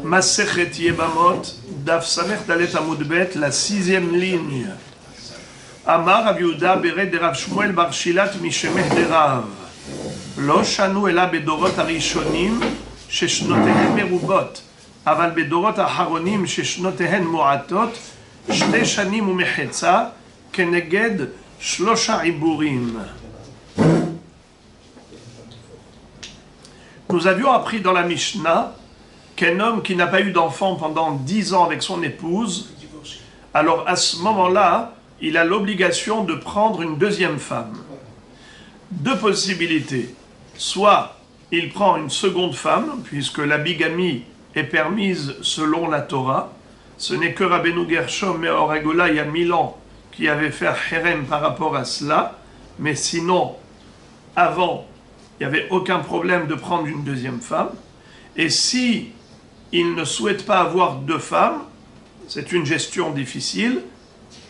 Masechet Yebamot, Daf Samer Dalet Amud Bet, la 6e ligne. Amar Rav Yehuda Bered de Rav Shmuel Bar Shilat Mishemeh de Rav. Lo shanu ela bedorot harishonim sheshnotehen merubot, aval bedorot haharonim sheshnotehen moatot, shte shanim umechetza keneged shlosha iburim. Nous avions appris dans la Mishnah qu'un homme qui n'a pas eu d'enfant pendant 10 ans avec son épouse, alors à ce moment-là, il a l'obligation de prendre une deuxième femme. Deux possibilités. Soit il prend une seconde femme, puisque la bigamie est permise selon la Torah. Ce n'est que Rabbeinu Gershom et Oragola, il y a 1000 ans, qui avait fait un hérem par rapport à cela. Mais sinon, avant, il n'y avait aucun problème de prendre une deuxième femme. Et si il ne souhaite pas avoir deux femmes, c'est une gestion difficile,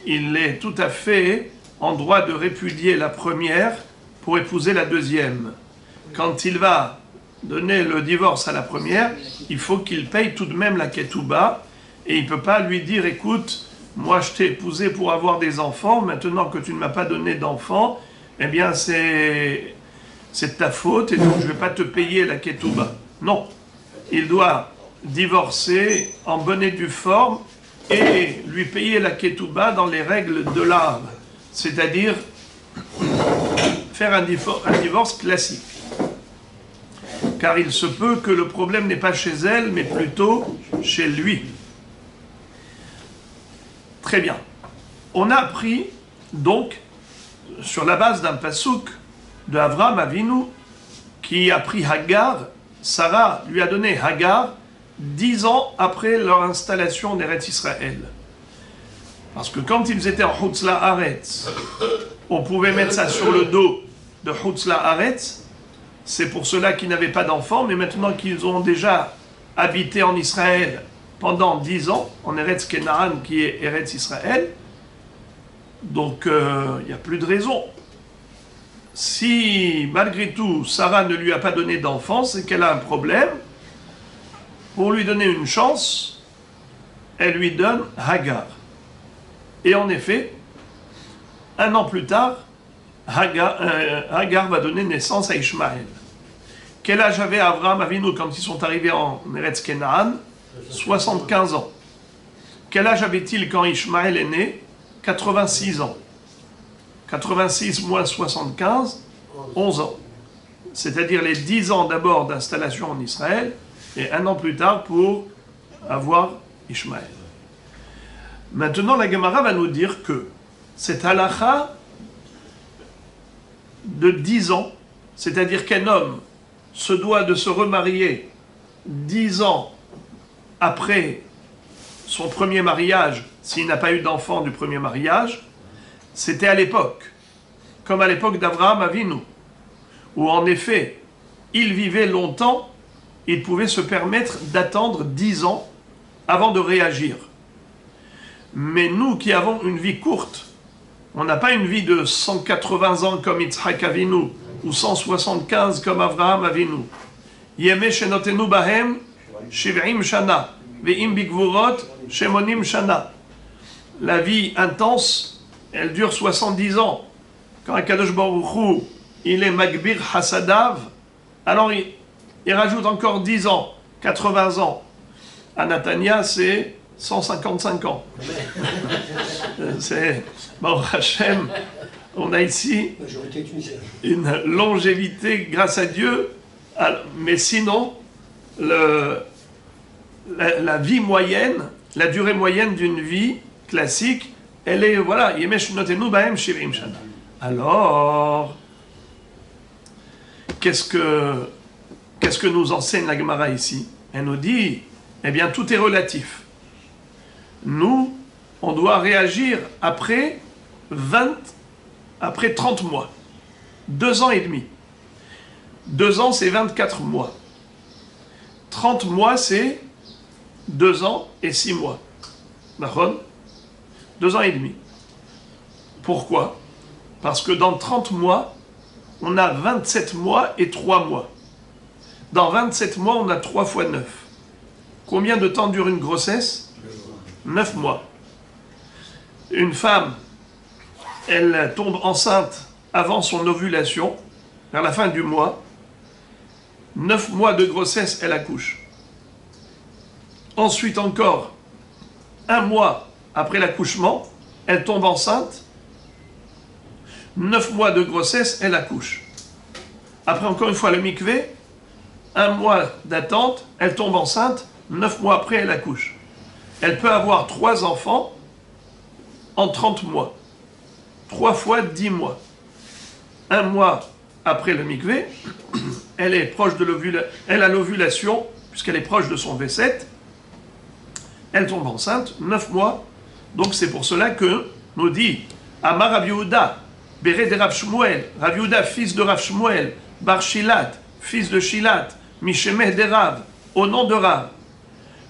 il est tout à fait en droit de répudier la première pour épouser la deuxième. Quand il va donner le divorce à la première, il faut qu'il paye tout de même la ketouba, et il ne peut pas lui dire, écoute, moi je t'ai épousé pour avoir des enfants, maintenant que tu ne m'as pas donné d'enfants, eh bien c'est de ta faute, et donc je ne vais pas te payer la ketouba. Non, il doit divorcer en bonne et due forme, et lui payer la ketouba dans les règles de l'art, c'est-à-dire faire un divorce classique. Car il se peut que le problème n'est pas chez elle, mais plutôt chez lui. Très bien. On a appris, donc, sur la base d'un pasouk de Avraham Avinu, qui a pris Hagar, Sarah lui a donné Hagar 10 ans après leur installation en Eretz Israël. Parce que quand ils étaient en Chutz La'aretz, on pouvait mettre ça sur le dos de Chutz La'aretz. C'est pour cela qu'ils n'avaient pas d'enfants, mais maintenant qu'ils ont déjà habité en Israël pendant 10 ans, en Eretz Kenaan qui est Eretz Israël, donc il n'y a plus de raison. Si malgré tout Sarah ne lui a pas donné d'enfants, c'est qu'elle a un problème. Pour lui donner une chance, elle lui donne Hagar. Et en effet, 1 an plus tard, Hagar va donner naissance à Ishmaël. Quel âge avait Avraham Avinu quand ils sont arrivés en Eretz Kenaan? 75 ans. Quel âge avait-il quand Ishmaël est né? 86 ans. 86 moins 75, 11 ans. C'est-à-dire les 10 ans d'abord d'installation en Israël, et 1 an plus tard pour avoir Ishmaël. Maintenant, la Gemara va nous dire que cette halakha de 10 ans, c'est-à-dire qu'un homme se doit de se remarier 10 ans après son premier mariage, s'il n'a pas eu d'enfant du premier mariage, c'était à l'époque, comme à l'époque d'Avraham Avinu, où en effet, il vivait longtemps, il pouvait se permettre d'attendre 10 ans avant de réagir. Mais nous qui avons une vie courte, on n'a pas une vie de 180 ans comme Yitzhak Avinu, ou 175 comme Avraham Avinu. Yemeh shenotenu bahem, 70 shana, ve'im bigvurot, shemonim shana. La vie intense, elle dure 70 ans. Quand Akadosh Baruch Hu, il est magbir hasadav, alors il rajoute encore 10 ans, 80 ans. À Natania, c'est 155 ans. C'est Baruch Hashem, on a ici une longévité grâce à Dieu, mais sinon, la vie moyenne, la durée moyenne d'une vie classique, elle est, voilà, alors, qu'est-ce que nous enseigne la Gemara ici? Elle nous dit, eh bien, tout est relatif. Nous, on doit réagir après 30 mois. 2 ans et demi. 2 ans, c'est 24 mois. 30 mois, c'est 2 ans et 6 mois. D'accord? 2 ans et demi. Pourquoi? Parce que dans 30 mois, on a 27 mois et 3 mois. Dans 27 mois, on a 3 fois 9. Combien de temps dure une grossesse? 9 mois. Une femme, elle tombe enceinte avant son ovulation, vers la fin du mois. 9 mois de grossesse, elle accouche. Ensuite encore, 1 mois après l'accouchement, elle tombe enceinte. 9 mois de grossesse, elle accouche. Après encore une fois le mikvé, 1 mois d'attente, elle tombe enceinte. 9 mois après, elle accouche. Elle peut avoir 3 enfants en 30 mois. 3 fois 10 mois. 1 mois après le mikvé, elle est proche de elle a l'ovulation, puisqu'elle est proche de son V7. Elle tombe enceinte, 9 mois. Donc c'est pour cela que nous dit Amar Rav Yehuda, Béré de Rav Shmuel, Rav Yehuda, fils de Rav Shmuel, Bar Shilat, fils de Shilat, Mishemeh de Rav, au nom de Rav.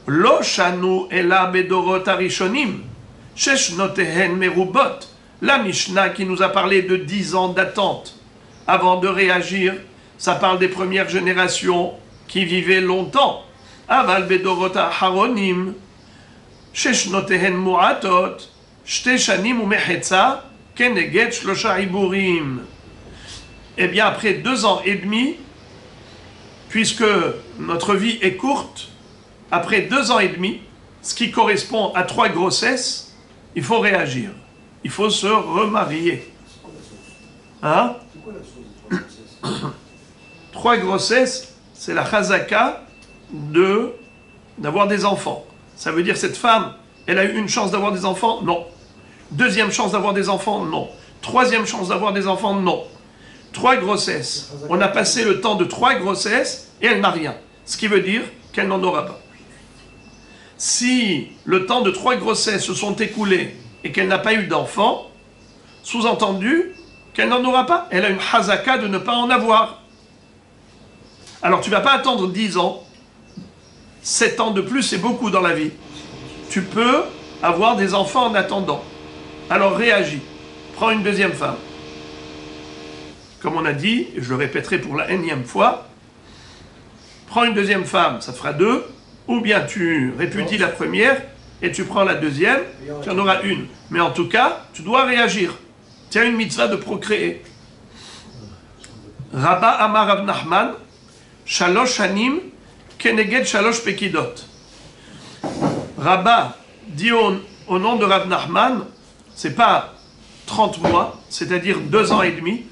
Lo shanu ela bedorot arishonim, sheshnotehen merubot. La Mishnah qui nous a parlé de 10 ans d'attente avant de réagir, ça parle des premières générations qui vivaient longtemps. Aval bedorot aharonim, sheshnotehen muatot, shte shanim umechetza, keneget shlosha iburim. Eh bien, après 2 ans et demi, puisque notre vie est courte, après 2 ans et demi, ce qui correspond à 3 grossesses, il faut réagir. Il faut se remarier. Hein? 3 grossesses, c'est la chazaka d'avoir des enfants. Ça veut dire cette femme, elle a eu une chance d'avoir des enfants? Non. Deuxième chance d'avoir des enfants? Non. Troisième chance d'avoir des enfants? Non. 3 grossesses. On a passé le temps de 3 grossesses et elle n'a rien. Ce qui veut dire qu'elle n'en aura pas. Si le temps de 3 grossesses se sont écoulés et qu'elle n'a pas eu d'enfant, sous-entendu qu'elle n'en aura pas. Elle a une chazaka de ne pas en avoir. Alors tu ne vas pas attendre 10 ans. 7 ans de plus, c'est beaucoup dans la vie. Tu peux avoir des enfants en attendant. Alors réagis. Prends une deuxième femme. Comme on a dit, et je le répéterai pour la énième fois, prends une deuxième femme, ça te fera 2. Ou bien tu répudies la première et tu prends la deuxième, tu en auras une. Mais en tout cas, tu dois réagir. Tu as une mitzvah de procréer. Rabba Amar Rav Nachman, Shalosh Shanim, Keneged Shalosh Pekidot. Rabba dit au nom de Rav Nachman, c'est pas 30 mois, c'est-à-dire 2 ans et demi,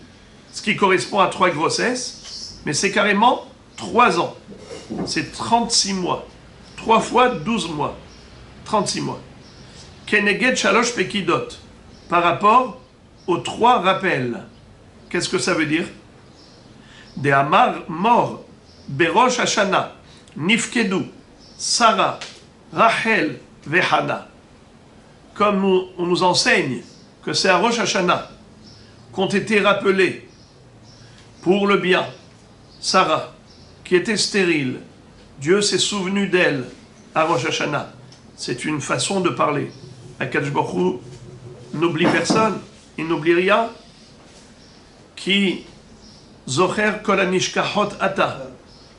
ce qui correspond à 3 grossesses, mais c'est carrément 3 ans. C'est 36 mois. 3 fois 12 mois. 36 mois. Keneged Shalosh Pekidot. Par rapport aux 3 rappels. Qu'est-ce que ça veut dire? De Amar mort, Berosh Hashana, Nifkedu, Sarah, Rachel, Vehana. Comme on nous enseigne que c'est à Rosh Hashanah qu'ont été rappelés pour le bien Sarah, qui était stérile. Dieu s'est souvenu d'elle à Rosh Hashanah. C'est une façon de parler. Akadosh Baruch Hu n'oublie personne, il n'oublie rien. Qui zocher kol hanishkachot ata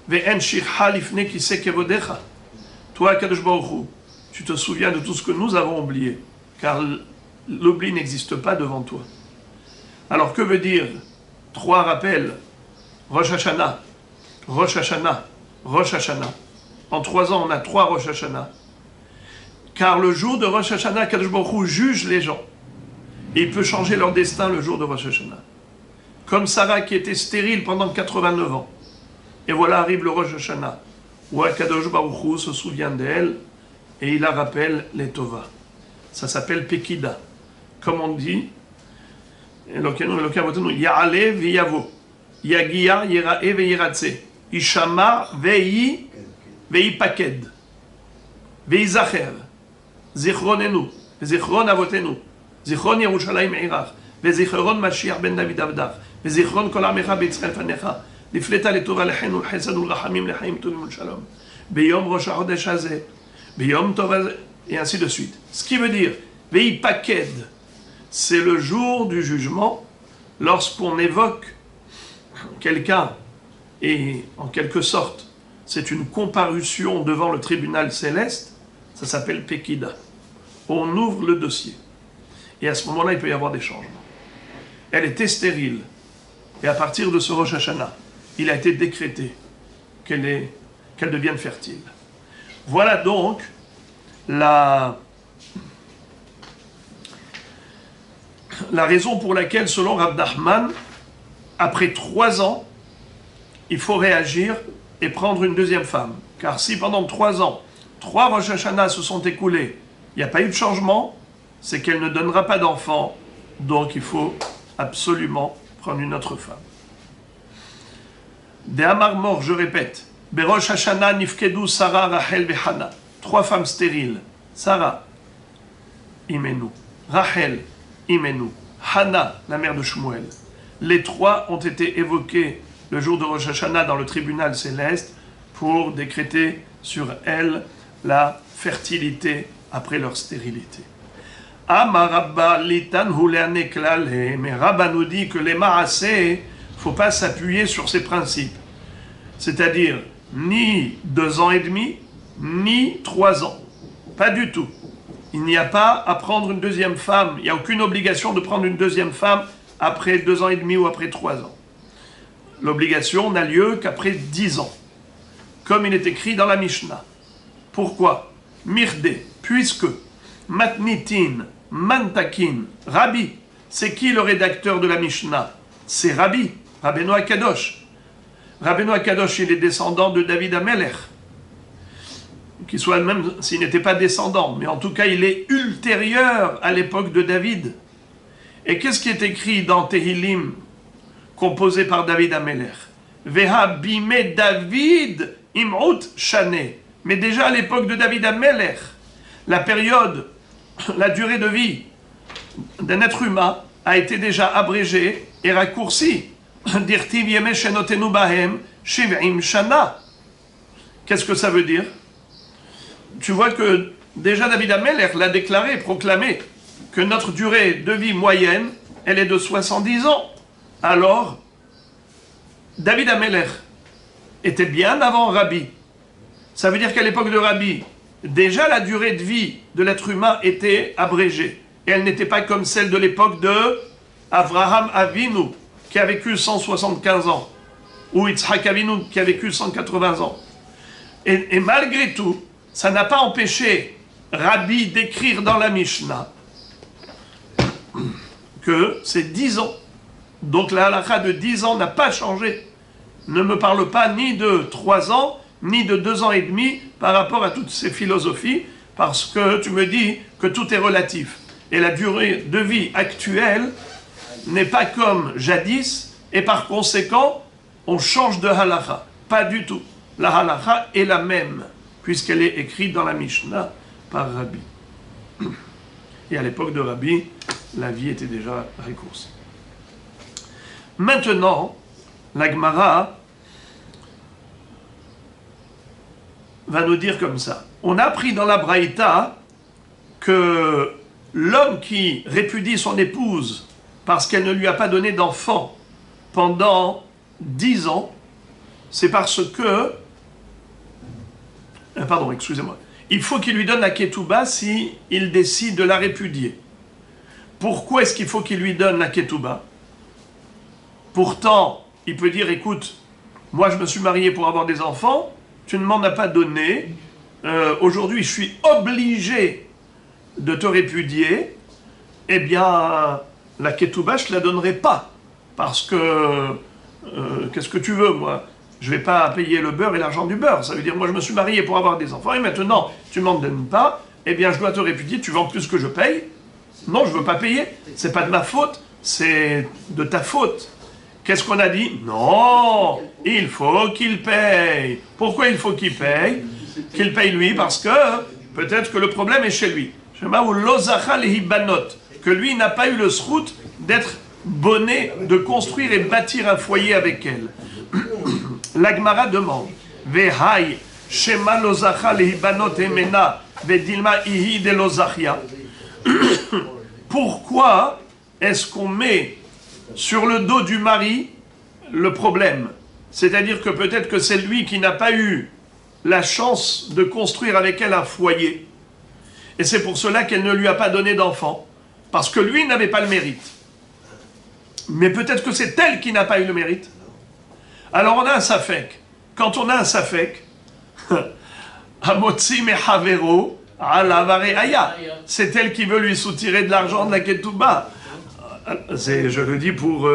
ve'en shircha lifnei kisei kevodecha. Toi, Akadosh Baruch Hu, tu te souviens de tout ce que nous avons oublié, car l'oubli n'existe pas devant toi. Alors que veut dire 3 rappels? Rosh Hashanah, Rosh Hashanah, Rosh Hashanah. En 3 ans, on a 3 Rosh Hashanah. Car le jour de Rosh Hashanah, Kadosh Baruch Hu juge les gens. Et il peut changer leur destin le jour de Rosh Hashanah. Comme Sarah qui était stérile pendant 89 ans. Et voilà arrive le Rosh Hashanah, où Kadosh Baruch Hu se souvient d'elle et il la rappelle les Tova. Ça s'appelle Pekida. Comme on dit, Ya'ale v'yavo, Yagia yira'e v'yiratse, Ishama ve'yipaked, ve'yizacher, Zichronenu, Zichron avotenu, Zichron Yerushalayim irach, Ve'zichron Mashiach ben David avdach, Ve'zichron kol amecha b'Yitzchak fanecha, Nifleta letova lechenu l'chesed u'l'rachamim l'chaim tovim u'shalom, Beyom rosh hachodesh hazeh, Beyom tov hazeh, et ainsi de suite. Ce qui veut dire, Ve'yipaked, c'est le jour du jugement, lorsqu'on évoque quelqu'un et en quelque sorte c'est une comparution devant le tribunal céleste, ça s'appelle Pekida. On ouvre le dossier. Et à ce moment-là, il peut y avoir des changements. Elle était stérile. Et à partir de ce Rosh Hashanah, il a été décrété qu'elle devienne fertile. Voilà donc la raison pour laquelle, selon Rav Nachman, après 3 ans, il faut réagir et prendre une deuxième femme. Car si pendant 3 ans, 3 Rosh Hashanah se sont écoulés, il n'y a pas eu de changement, c'est qu'elle ne donnera pas d'enfant, donc il faut absolument prendre une autre femme. Des Amar Mor, je répète, Berosh Hashanah nifkedu Sarah, Rachel et Hana. 3 femmes stériles. Sarah, Imenu. Rachel, Imenu. Hana, la mère de Shmuel. Les 3 ont été évoquées le jour de Rosh Hashanah dans le tribunal céleste pour décréter sur elles la fertilité après leur stérilité. Amar Rabba litan huleane klale. Mais Rabba nous dit que les ma'aseh, faut pas s'appuyer sur ces principes. C'est-à-dire, ni 2 ans et demi, ni 3 ans. Pas du tout. Il n'y a pas à prendre une deuxième femme. Il n'y a aucune obligation de prendre une deuxième femme après 2 ans et demi ou après 3 ans. L'obligation n'a lieu qu'après 10 ans. Comme il est écrit dans la Mishnah. Pourquoi? Mirde, puisque Matnitin, Mantakin, Rabbi. C'est qui le rédacteur de la Mishnah? C'est Rabbi, Rabbeinu HaKadosh. Rabbeinu HaKadosh, il est descendant de David HaMelech. Qu'il soit même s'il n'était pas descendant, mais en tout cas, il est ultérieur à l'époque de David. Et qu'est-ce qui est écrit dans Tehillim, composé par David HaMelech? Veha bime David im'ut shane. Mais déjà à l'époque de David HaMelech, la période, la durée de vie d'un être humain a été déjà abrégée et raccourcie. Dirtiv yeme shenotenu bahem shiv'im shana. Qu'est-ce que ça veut dire? Tu vois que déjà David HaMelech l'a déclaré, proclamé, que notre durée de vie moyenne, elle est de 70 ans. Alors, David HaMelech était bien avant Rabbi. Ça veut dire qu'à l'époque de Rabbi, déjà la durée de vie de l'être humain était abrégée. Et elle n'était pas comme celle de l'époque de Avraham Avinu, qui a vécu 175 ans, ou Yitzhak Avinu, qui a vécu 180 ans. Et malgré tout, ça n'a pas empêché Rabbi d'écrire dans la Mishnah que c'est 10 ans. Donc la halakha de 10 ans n'a pas changé. Ne me parle pas ni de 3 ans, ni de 2 ans et demi par rapport à toutes ces philosophies, parce que tu me dis que tout est relatif. Et la durée de vie actuelle n'est pas comme jadis, et par conséquent, on change de halakha. Pas du tout. La halakha est la même, puisqu'elle est écrite dans la Mishnah par Rabbi. Et à l'époque de Rabbi, la vie était déjà raccourcie. Maintenant, la Gemara va nous dire comme ça. On a appris dans la Braïta que l'homme qui répudie son épouse parce qu'elle ne lui a pas donné d'enfant pendant 10 ans, c'est parce que... Pardon, excusez-moi. Il faut qu'il lui donne la ketouba si il décide de la répudier. Pourquoi est-ce qu'il faut qu'il lui donne la ketouba? Pourtant, il peut dire, écoute, moi je me suis marié pour avoir des enfants, tu ne m'en as pas donné, aujourd'hui je suis obligé de te répudier, eh bien, la ketouba, je ne te la donnerai pas. Parce que, qu'est-ce que tu veux, moi? Je ne vais pas payer le beurre et l'argent du beurre. Ça veut dire, moi je me suis marié pour avoir des enfants, et maintenant, tu ne m'en donnes pas, eh bien je dois te répudier, tu vends plus que je paye. Non, je ne veux pas payer, c'est pas de ma faute, c'est de ta faute. Qu'est-ce qu'on a dit? Non, il faut qu'il paye. Pourquoi il faut qu'il paye? Qu'il paye lui, parce que peut-être que le problème est chez lui. Que lui n'a pas eu le srout d'être bonné, de construire et bâtir un foyer avec elle. La Gemara demande, Vehai, Shema lozacha lehibanot emena, vedilma ihi de lozachia. Pourquoi est-ce qu'on met sur le dos du mari le problème? C'est-à-dire que peut-être que c'est lui qui n'a pas eu la chance de construire avec elle un foyer. Et c'est pour cela qu'elle ne lui a pas donné d'enfant, parce que lui n'avait pas le mérite. Mais peut-être que c'est elle qui n'a pas eu le mérite. Alors on a un safek. Quand on a un safek, Amotzi mehavero alavare aya. C'est elle qui veut lui soutirer de l'argent de la ketouba. Je le dis pour,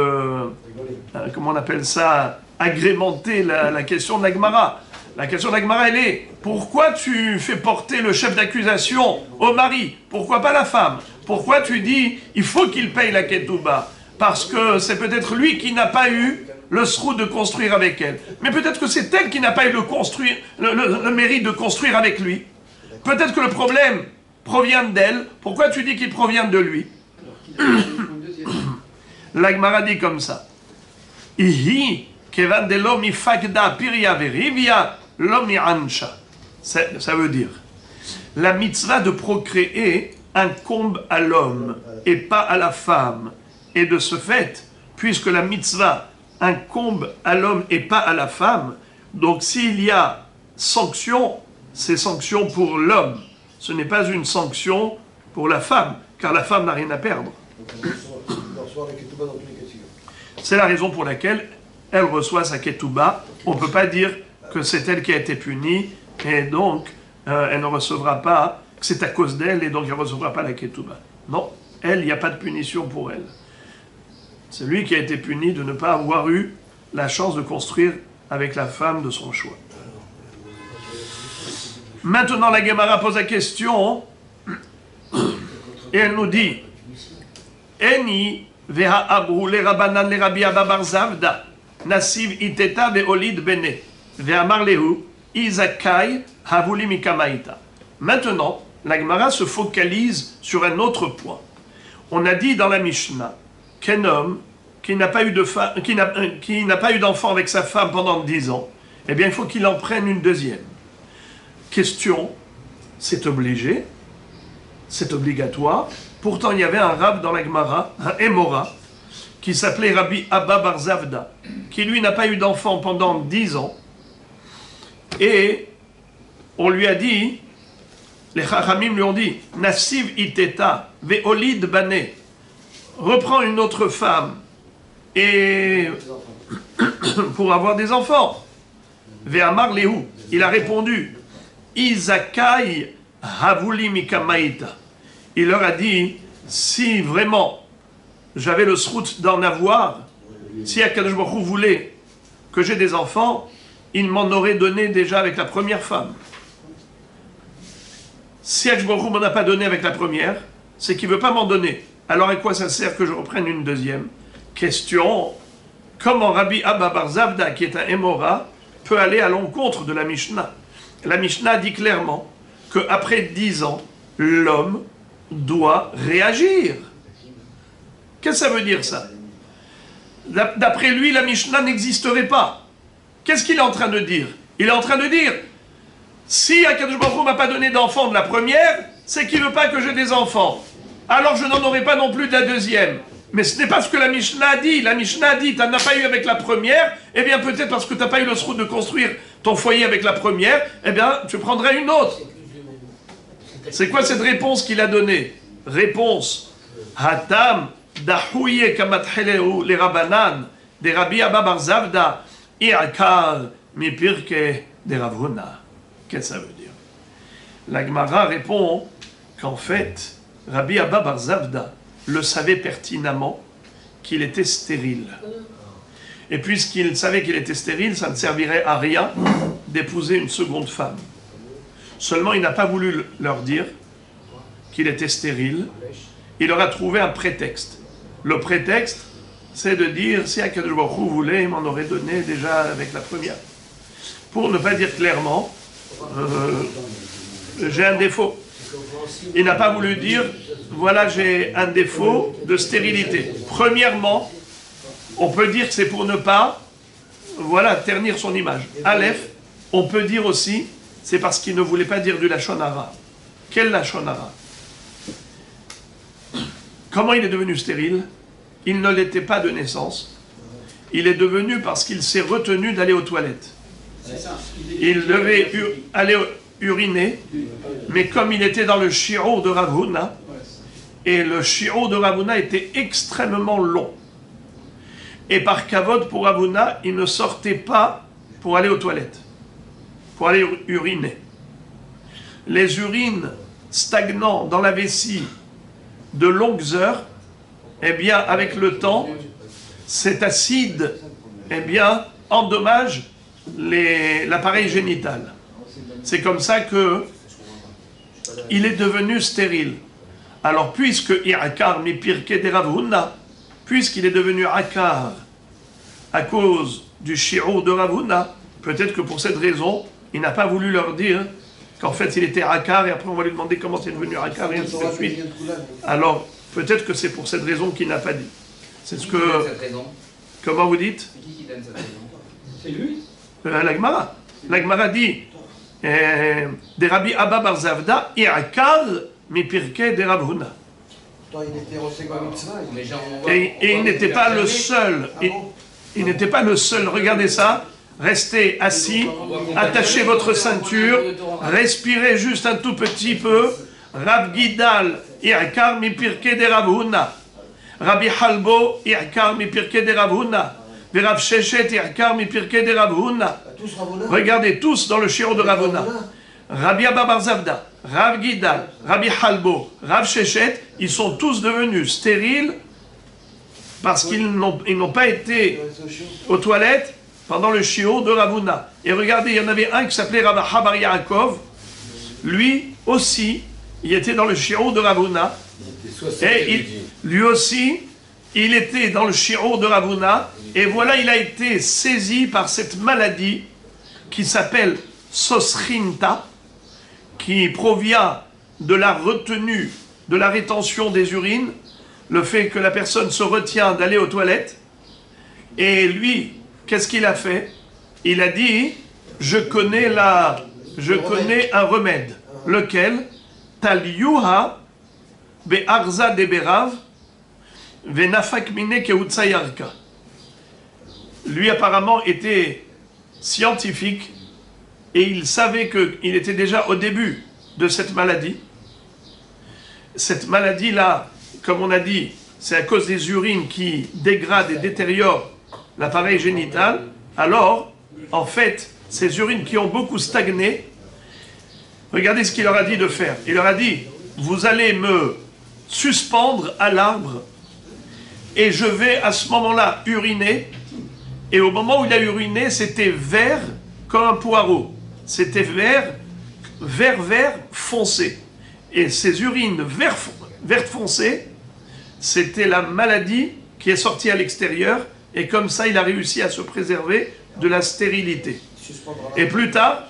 comment on appelle ça, agrémenter la question de la Gemara. La question de la Gemara, elle est, pourquoi tu fais porter le chef d'accusation au mari? Pourquoi pas la femme? Pourquoi tu dis, il faut qu'il paye la ketouba? Parce que c'est peut-être lui qui n'a pas eu le sroud de construire avec elle. Mais peut-être que c'est elle qui n'a pas eu le mérite de construire avec lui. Peut-être que le problème provient d'elle. Pourquoi tu dis qu'il provient de lui? La Gemara dit comme ça. Ihi kevan de l'homi fakda piria verivia l'homi ancha. Ça veut dire, la mitzvah de procréer incombe à l'homme et pas à la femme. Et de ce fait, puisque la mitzvah incombe à l'homme et pas à la femme, donc s'il y a sanction, c'est sanction pour l'homme. Ce n'est pas une sanction pour la femme, car la femme n'a rien à perdre. C'est la raison pour laquelle elle reçoit sa ketouba. On ne peut pas dire que c'est elle qui a été punie, et donc elle ne recevra pas, que c'est à cause d'elle, et donc elle ne recevra pas la ketouba. Non, elle, il n'y a pas de punition pour elle. C'est lui qui a été puni de ne pas avoir eu la chance de construire avec la femme de son choix. Maintenant, la Gemara pose la question, et elle nous dit, Eni veha abru le rabanan le Rabbi Abba bar Zavda, nasiv iteta veolid bene, ve'amar lehu, izakai havuli mikamaita. Maintenant, la Gemara se focalise sur un autre point. On a dit dans la Mishnah qu'un homme qui n'a pas eu d'enfant avec sa femme pendant 10 ans, eh bien il faut qu'il en prenne une deuxième. Question, c'est obligé, c'est obligatoire. Pourtant il y avait un rab dans la Gemara, un Émora, qui s'appelait Rabbi Abba bar Zavda, qui lui n'a pas eu d'enfant pendant 10 ans, et on lui a dit, les Chachamim lui ont dit, Nasiv iteta ve'olid bane, reprends une autre femme et pour avoir des enfants. Ve'amar lehu, il a répondu, Izakai havuli mikamaita. Il leur a dit, si vraiment j'avais le srout d'en avoir, si Akadosh Baruch Hu voulait que j'ai des enfants, il m'en aurait donné déjà avec la première femme. Si Akadosh Baruch Hu m'en a pas donné avec la première, c'est qu'il ne veut pas m'en donner. Alors à quoi ça sert que je reprenne une deuxième? Question, comment Rabbi Abba bar Zavda, qui est un Émora, peut aller à l'encontre de la Mishnah? La Mishnah dit clairement qu'après 10 ans, l'homme doit réagir. Qu'est-ce que ça veut dire ça? D'après lui, la Mishnah n'existerait pas. Qu'est-ce qu'il est en train de dire? Il est en train de dire, si Akadosh Baruch Hu m'a pas donné d'enfant de la première, c'est qu'il ne veut pas que j'ai des enfants. Alors je n'en aurai pas non plus de la deuxième. Mais ce n'est pas ce que la Mishnah a dit. La Mishnah a dit, tu n'en as pas eu avec la première, eh bien peut-être parce que tu n'as pas eu le sroud de construire ton foyer avec la première, eh bien tu prendrais une autre. C'est quoi cette réponse qu'il a donnée? Réponse, Hatam dahouye kamatheleu les rabanan des Rabbi Abba bar Zavda i'akar mipirke des Ravuna. Qu'est-ce que ça veut dire? La Gemara répond qu'en fait, Rabbi Abba bar Zavda le savait pertinemment qu'il était stérile. Et puisqu'il savait qu'il était stérile, ça ne servirait à rien d'épouser une seconde femme. Seulement, il n'a pas voulu leur dire qu'il était stérile. Il leur a trouvé un prétexte. Le prétexte, c'est de dire, si Akadosh Baruch Hu voulait, il m'en aurait donné déjà avec la première. Pour ne pas dire clairement, j'ai un défaut. Il n'a pas voulu dire, voilà, j'ai un défaut de stérilité. Premièrement, on peut dire que c'est pour ne pas, voilà, ternir son image. Aleph, on peut dire aussi, c'est parce qu'il ne voulait pas dire du Lachon Hara. Quel Lachon Hara? Comment il est devenu stérile? Il ne l'était pas de naissance. Il est devenu parce qu'il s'est retenu d'aller aux toilettes. Il devait aller uriner, mais comme il était dans le shiur de Rav Huna, et le shiur de Rav Huna était extrêmement long. Et par kavod pour Rav Huna, il ne sortait pas pour aller aux toilettes, pour aller uriner. Les urines stagnant dans la vessie de longues heures, eh bien, avec le temps, cet acide, eh bien, endommage l'appareil génital. C'est comme ça que il est devenu stérile. Alors, puisque Irakar mi pirke de Rav Huna, puisqu'il est devenu Akar à cause du shiur de Rav Huna, peut-être que pour cette raison, il n'a pas voulu leur dire qu'en fait il était Akar, et après on va lui demander comment c'est devenu Akar, et ainsi de suite. Alors, peut-être que c'est pour cette raison qu'il n'a pas dit. C'est ce que... Comment vous dites? Qui donne cette raison? C'est lui. La Gemara. La Gemara dit de Rabbi Abba bar Zavda, Irakar mi pirke de Rav Huna. Et il n'était pas le seul. Il n'était pas le seul. Regardez ça. Restez assis, attachez votre ceinture, respirez juste un tout petit peu. Rav Gidal, Irakar mi pirke de Rav Huna. Rabbi Halbo, Irakar mi pirke de Rav Huna. Rav Sheshet, Irakar mi pirke de Rav Huna. Regardez tous dans le shiur de Rav Huna. Rabbi Abba bar Zavda, Rav Gidal, Rabbi Halbo, Rav Sheshet, ils sont tous devenus stériles parce qu'ils n'ont pas été aux toilettes pendant le shiur de Rav Huna. Et regardez, il y en avait un qui s'appelait Rav Bar Yaakov. Lui aussi, il était dans le shiur de Rav Huna. Et lui aussi, il était dans le shiur de Rav Huna. Et voilà, il a été saisi par cette maladie qui s'appelle Sosrinta, qui provient de la retenue, de la rétention des urines, le fait que la personne se retient d'aller aux toilettes. Et lui, qu'est-ce qu'il a fait? Il a dit, je connais un remède. Lequel? Taliyuha be'arza deberav ve'nafak mine keutsayarka. Lui apparemment était scientifique et il savait qu'il était déjà au début de cette maladie. Cette maladie-là, comme on a dit, c'est à cause des urines qui dégradent et détériorent l'appareil génital. Alors, en fait, ces urines qui ont beaucoup stagné, regardez ce qu'il leur a dit de faire. Il leur a dit, vous allez me suspendre à l'arbre et je vais à ce moment-là uriner. Et au moment où il a uriné, c'était vert comme un poireau. C'était vert foncé. Et ces urines vert foncé, c'était la maladie qui est sortie à l'extérieur. Et comme ça, il a réussi à se préserver de la stérilité. Et plus tard,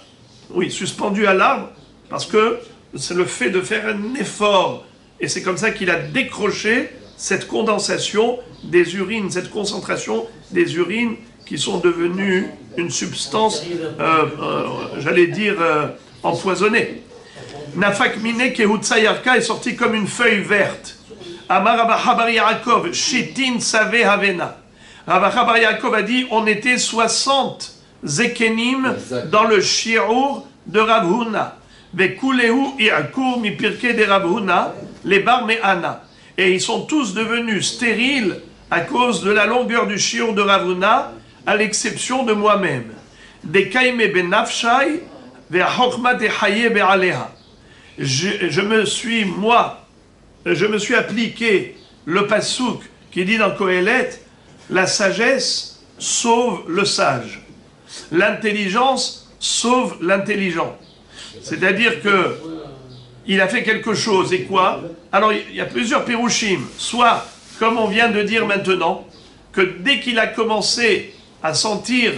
oui, suspendu à l'arbre, parce que c'est le fait de faire un effort. Et c'est comme ça qu'il a décroché cette condensation des urines, cette concentration des urines qui sont devenues une substance, j'allais dire, empoisonnée. Nafak mine kehutsayarka est sorti comme une feuille verte. Amar Rabbi Bar Yaakov, Shetin Save Havena. Rabbi Bar Yaakov a dit, on était 60 zekenim dans le shiur de Rav Huna. Vekulehu Iakur mi pirke de Rav Huna, les bar me'ana. Et ils sont tous devenus stériles à cause de la longueur du shiur de Rav Huna, à l'exception de moi-même. Des kaime ben nafshai, ve hokma de haye be aleha. Je me suis appliqué le pasouk qui dit dans Kohelet, la sagesse sauve le sage. L'intelligence sauve l'intelligent. C'est-à-dire que il a fait quelque chose, et quoi? Alors il y a plusieurs pirouchim. Soit, comme on vient de dire maintenant, que dès qu'il a commencé à sentir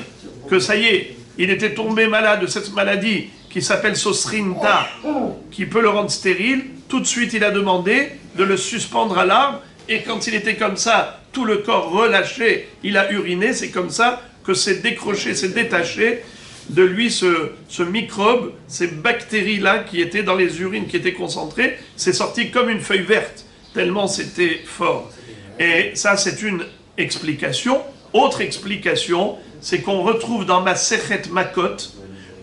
que ça y est, il était tombé malade de cette maladie qui s'appelle Sosrinta, qui peut le rendre stérile, tout de suite il a demandé de le suspendre à l'arbre, et quand il était comme ça, tout le corps relâché, il a uriné, c'est comme ça que c'est décroché, c'est détaché de lui ce microbe, ces bactéries-là qui étaient dans les urines, qui étaient concentrées, c'est sorti comme une feuille verte, tellement c'était fort. Et ça, c'est une explication. Autre explication, c'est qu'on retrouve dans Masechet Makot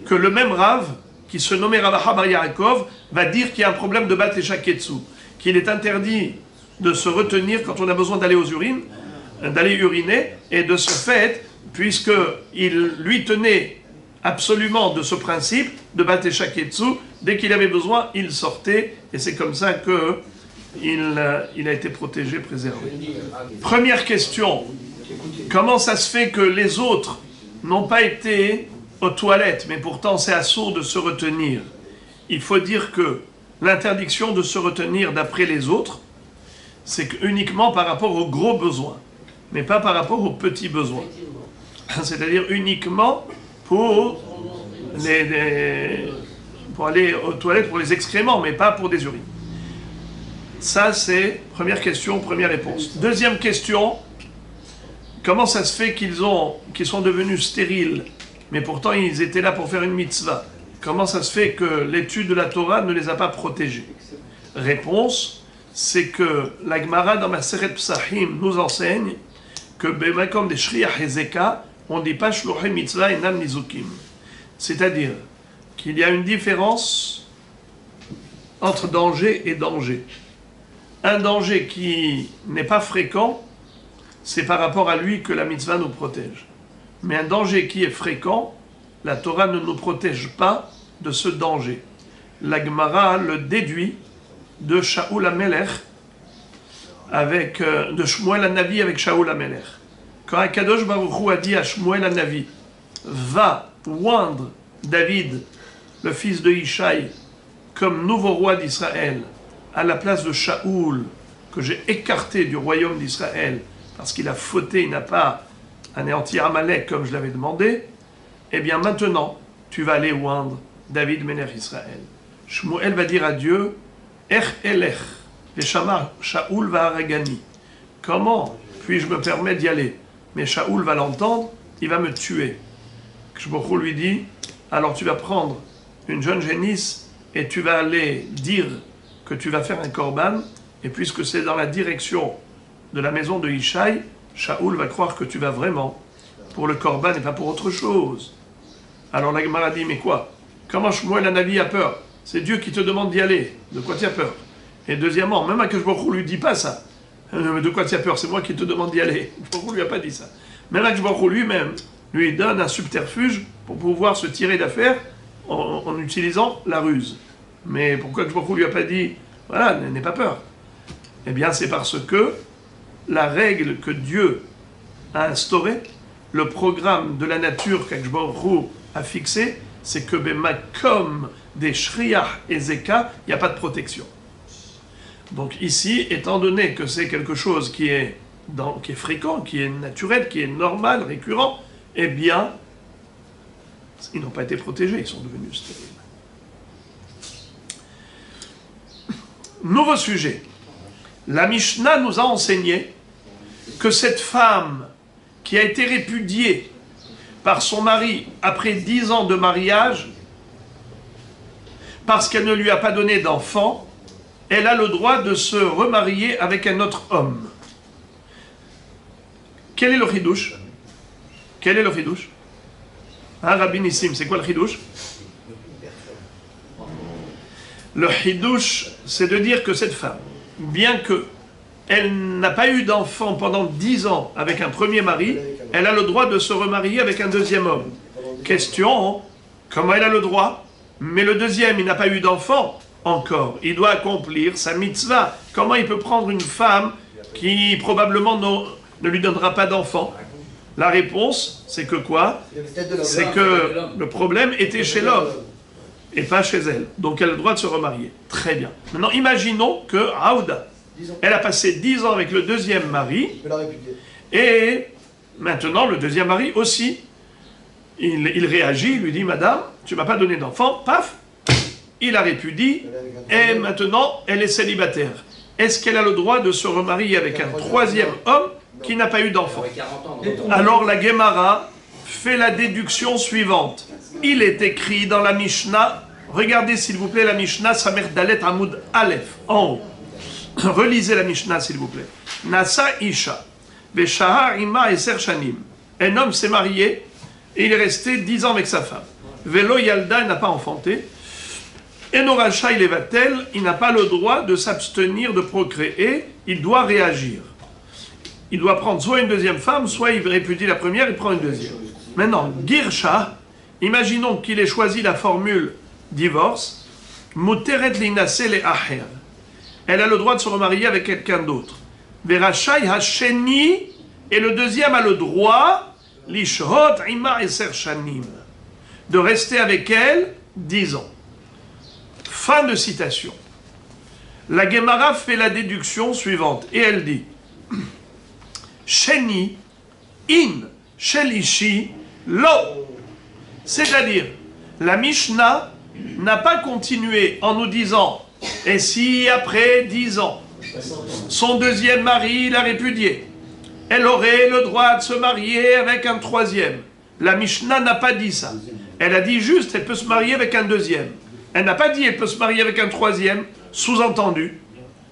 que le même Rav, qui se nommait Rav Bar Yaakov, va dire qu'il y a un problème de Bat et Shaketsu, qu'il est interdit de se retenir quand on a besoin d'aller aux urines, d'aller uriner, et de ce fait, puisqu'il lui tenait absolument de ce principe de Bat et Shaketsu, dès qu'il avait besoin, il sortait, et c'est comme ça qu'il a été protégé, préservé. Première question, comment ça se fait que les autres n'ont pas été aux toilettes, mais pourtant c'est assourd de se retenir? Il faut dire que l'interdiction de se retenir d'après les autres, c'est uniquement par rapport aux gros besoins, mais pas par rapport aux petits besoins. C'est-à-dire uniquement pour aller aux toilettes pour les excréments, mais pas pour des urines. Ça, c'est première question, première réponse. Deuxième question, comment ça se fait qu'ils sont devenus stériles, mais pourtant ils étaient là pour faire une mitzvah? Comment ça se fait que l'étude de la Torah ne les a pas protégés? Réponse, c'est que la Gemara dans Masechet Psachim nous enseigne que Bemakom des Shriach Hezeka, on ne dit pas Shluchei Mitzvah et Nam Nizukim. C'est-à-dire qu'il y a une différence entre danger et danger. Un danger qui n'est pas fréquent, c'est par rapport à lui que la mitzvah nous protège. Mais un danger qui est fréquent, la Torah ne nous protège pas de ce danger. La Gemara le déduit de Shaoul HaMelech, de Shmuel HaNavi avec Shaoul HaMelech. Quand Akadosh Baruch Hu a dit à Shmuel HaNavi, va oindre David, le fils de Ishaï, comme nouveau roi d'Israël, à la place de Shaoul, que j'ai écarté du royaume d'Israël, parce qu'il a fauté, il n'a pas anéanti Amalek comme je l'avais demandé, eh bien maintenant, tu vas aller oindre David Melech Israël. Shmuel va dire à Dieu, Elech, Veshama Shaoul va Aragani. Comment puis-je me permettre d'y aller? Mais Shaoul va l'entendre, il va me tuer. Kshbochou lui dit, alors tu vas prendre une jeune génisse et tu vas aller dire que tu vas faire un korban, et puisque c'est dans la direction de la maison de Ishaï, Shaoul va croire que tu vas vraiment pour le korban et pas pour autre chose. Alors la Gemara dit, mais quoi? Comment Shmuel HaNavi a peur? C'est Dieu qui te demande d'y aller. De quoi tu as peur? Et deuxièmement, même Akadosh Baruch Hu lui dit pas ça. Mais de quoi tu as peur? C'est moi qui te demande d'y aller. Akadosh Baruch Hu lui a pas dit ça. Même Akadosh Baruch Hu lui-même lui donne un subterfuge pour pouvoir se tirer d'affaire en utilisant la ruse. Mais pourquoi Akadosh Baruch Hu lui a pas dit, voilà, n'aie pas peur? Eh bien, c'est parce que la règle que Dieu a instaurée, le programme de la nature qu'Akadosh Baruch Hu a fixé, c'est que comme des Shriach et Zeka, il n'y a pas de protection. Donc ici, étant donné que c'est quelque chose qui est fréquent, qui est naturel, qui est normal, récurrent, eh bien, ils n'ont pas été protégés, ils sont devenus stériles. Nouveau sujet. La Mishnah nous a enseigné que cette femme qui a été répudiée par son mari après 10 ans de mariage, parce qu'elle ne lui a pas donné d'enfant, elle a le droit de se remarier avec un autre homme. Quel est le chidouche? Quel est le chidouche? Hein, Rabbi Nissim, c'est quoi le chidouche? Le chidouche, c'est de dire que cette femme, bien que elle n'a pas eu d'enfant pendant 10 ans avec un premier mari, elle a le droit de se remarier avec un deuxième homme. Question, comment elle a le droit? Mais le deuxième, il n'a pas eu d'enfant encore. Il doit accomplir sa mitzvah. Comment il peut prendre une femme qui probablement ne lui donnera pas d'enfant? La réponse, c'est que quoi? C'est que le problème était chez l'homme et pas chez elle. Donc elle a le droit de se remarier. Très bien. Maintenant, imaginons que Aouda, elle a passé 10 ans avec le deuxième mari, et maintenant le deuxième mari aussi, il réagit, il lui dit, madame, tu ne m'as pas donné d'enfant, paf, il la répudie, et maintenant elle est célibataire. Est-ce qu'elle a le droit de se remarier avec un troisième homme qui n'a pas eu d'enfant? Alors la Gemara fait la déduction suivante. Il est écrit dans la Mishnah, regardez s'il vous plaît la Mishnah, Samer Dalet Hamoud Aleph, en haut. Relisez la Mishnah, s'il vous plaît. Nasa Isha. Veshahar ima eser shanim. Un homme s'est marié et il est resté 10 ans avec sa femme. Velo yalda, il n'a pas enfanté. Eno racha il evatel, il n'a pas le droit de s'abstenir de procréer, il doit réagir. Il doit prendre soit une deuxième femme, soit il répudie la première, il prend une deuxième. Maintenant, Girsha, imaginons qu'il ait choisi la formule divorce, Muteret linase le aher. Elle a le droit de se remarier avec quelqu'un d'autre. Verachai hasheni, et le deuxième a le droit, lishhot ima eser shanim, de rester avec elle 10 ans. Fin de citation. La Gemara fait la déduction suivante, et elle dit Sheni, in, shelishi, lo. C'est-à-dire, la Mishnah n'a pas continué en nous disant et si après 10 ans, son deuxième mari l'a répudié, elle aurait le droit de se marier avec un troisième. La Mishnah n'a pas dit ça. Elle a dit juste elle peut se marier avec un deuxième. Elle n'a pas dit elle peut se marier avec un troisième, sous-entendu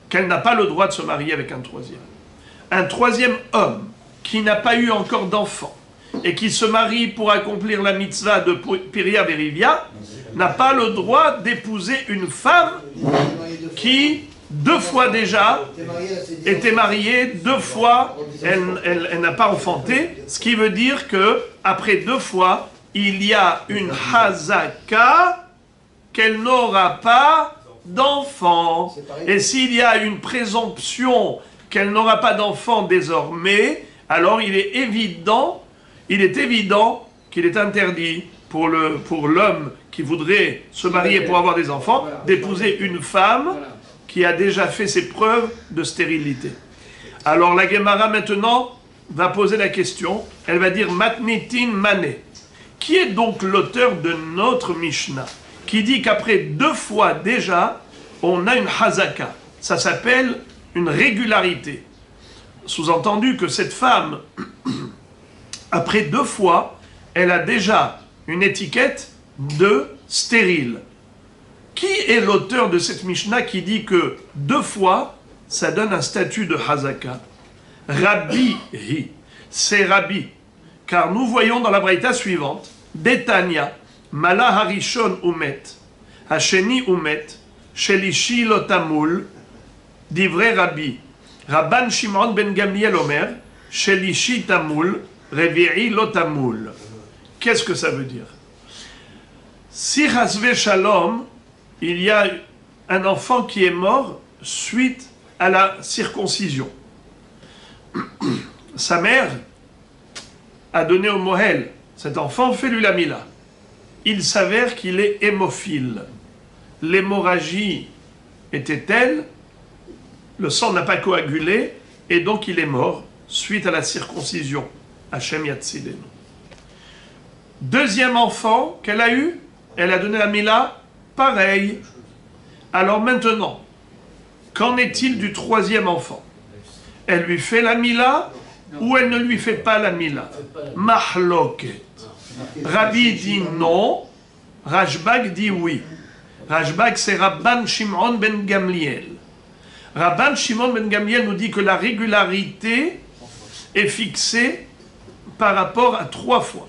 qu'elle n'a pas le droit de se marier avec un troisième. Un troisième homme qui n'a pas eu encore d'enfant et qui se marie pour accomplir la mitzvah de Piria Verivia n'a pas le droit d'épouser une femme qui, 2 fois déjà, était mariée, 2 fois, elle n'a pas enfanté, ce qui veut dire que après 2 fois, il y a une hazaka qu'elle n'aura pas d'enfant. Et s'il y a une présomption qu'elle n'aura pas d'enfant désormais, alors il est évident qu'il est interdit pour l'homme qui voudrait se marier pour avoir des enfants, d'épouser une femme qui a déjà fait ses preuves de stérilité. Alors la Gemara maintenant va poser la question, elle va dire Matnitin Mané. Qui est donc l'auteur de notre Mishnah qui dit qu'après 2 fois déjà, on a une hazaka. Ça s'appelle une régularité. Sous-entendu que cette femme, après 2 fois, elle a déjà une étiquette de stérile. Qui est l'auteur de cette Mishnah qui dit que 2 fois, ça donne un statut de hazaka? Rabbi hi. C'est Rabbi. Car nous voyons dans la braïta suivante, Detania, Mala harishon umet, Hasheni umet, Shelishi lotamul, divrei Rabbi. Rabban Shimon ben Gamliel Omer, Shelishi tamul, Revi'i lotamul. Qu'est-ce que ça veut dire? Si Hasve Shalom, il y a un enfant qui est mort suite à la circoncision. Sa mère a donné au Mohel, cet enfant fait lui la mila. Il s'avère qu'il est hémophile. L'hémorragie était telle, le sang n'a pas coagulé, et donc il est mort suite à la circoncision. Hachem Yatzidenu. Deuxième enfant qu'elle a eu, elle a donné la mila, pareil. Alors maintenant, qu'en est-il du 3e enfant? Elle lui fait la mila ou elle ne lui fait pas la mila? Mahloket. Rabbi dit non, Rashbag dit oui. Rashbag c'est Rabban Shimon ben Gamliel. Rabban Shimon ben Gamliel nous dit que la régularité est fixée par rapport à 3 fois.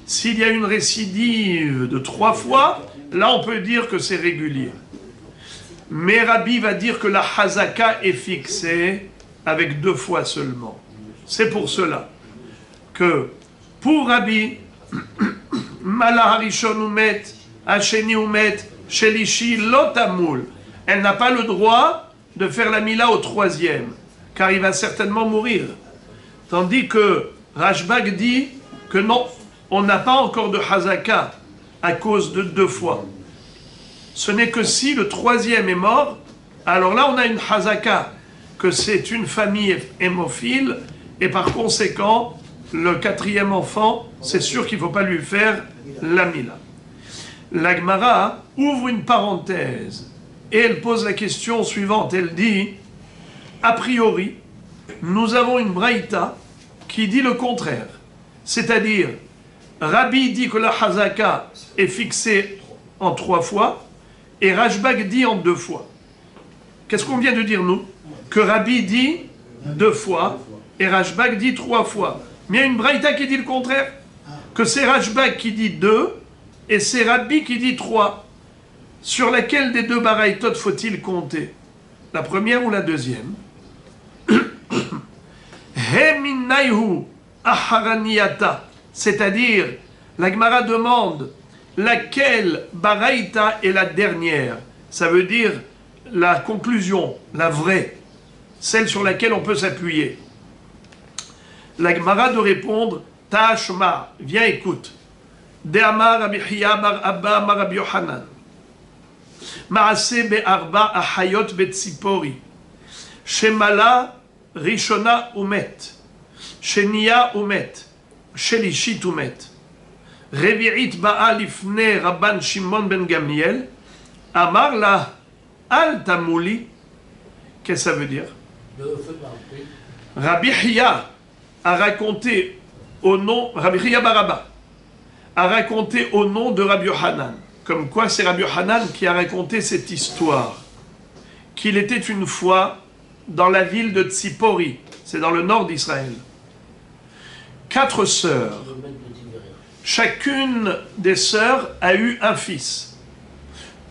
S'il y a une récidive de 3 fois, là on peut dire que c'est régulier. Mais Rabbi va dire que la hazaka est fixée avec 2 fois seulement. C'est pour cela que pour Rabbi, Mala harishon umet, Hasheni umet, Shelishi lotamul, elle n'a pas le droit de faire la mila au 3e, car il va certainement mourir. Tandis que Rashbag dit que non, on n'a pas encore de hazaka à cause de 2 fois. Ce n'est que si le 3e est mort, alors là on a une hazaka, que c'est une famille hémophile, et par conséquent, le 4e enfant, c'est sûr qu'il ne faut pas lui faire la mila. La Gemara ouvre une parenthèse, et elle pose la question suivante, elle dit, a priori, nous avons une braïta qui dit le contraire, c'est-à-dire, Rabbi dit que la hazaka est fixée en 3 fois, et Rashbag dit en 2 fois. Qu'est-ce qu'on vient de dire, nous? Que Rabbi dit 2 fois, et Rashbag dit 3 fois. Mais il y a une braïta qui dit le contraire. Que c'est Rashbag qui dit 2 et c'est Rabbi qui dit 3. Sur laquelle des deux baraïtot faut-il compter? La première ou la deuxième? Heminayhu aharaniyata. C'est-à-dire, la Gemara demande laquelle baraïta est la dernière. Ça veut dire la conclusion, la vraie, celle sur laquelle on peut s'appuyer. La Gemara de répondre, Ta'ashma, viens écoute. De'amar Rabbi Hiya bar Abba mar Rabbi Yohanan. Ma'ase be'arba ahayot be'tzipori. Shemala rishona umet. Shenia umet. Shelishit umet. Revi'it ba'a lifne Rabban Shimon ben Gamliel. Amar la al tamuli. Qu'est-ce que ça veut dire? Rabbi Hiya a raconté au nom, Rabbi Hiya bar Abba a raconté au nom de Rabbi Yohanan. Comme quoi c'est Rabbi Yohanan qui a raconté cette histoire. Qu'il était une fois dans la ville de Tzipori, c'est dans le nord d'Israël. 4 sœurs. Chacune des sœurs a eu un fils.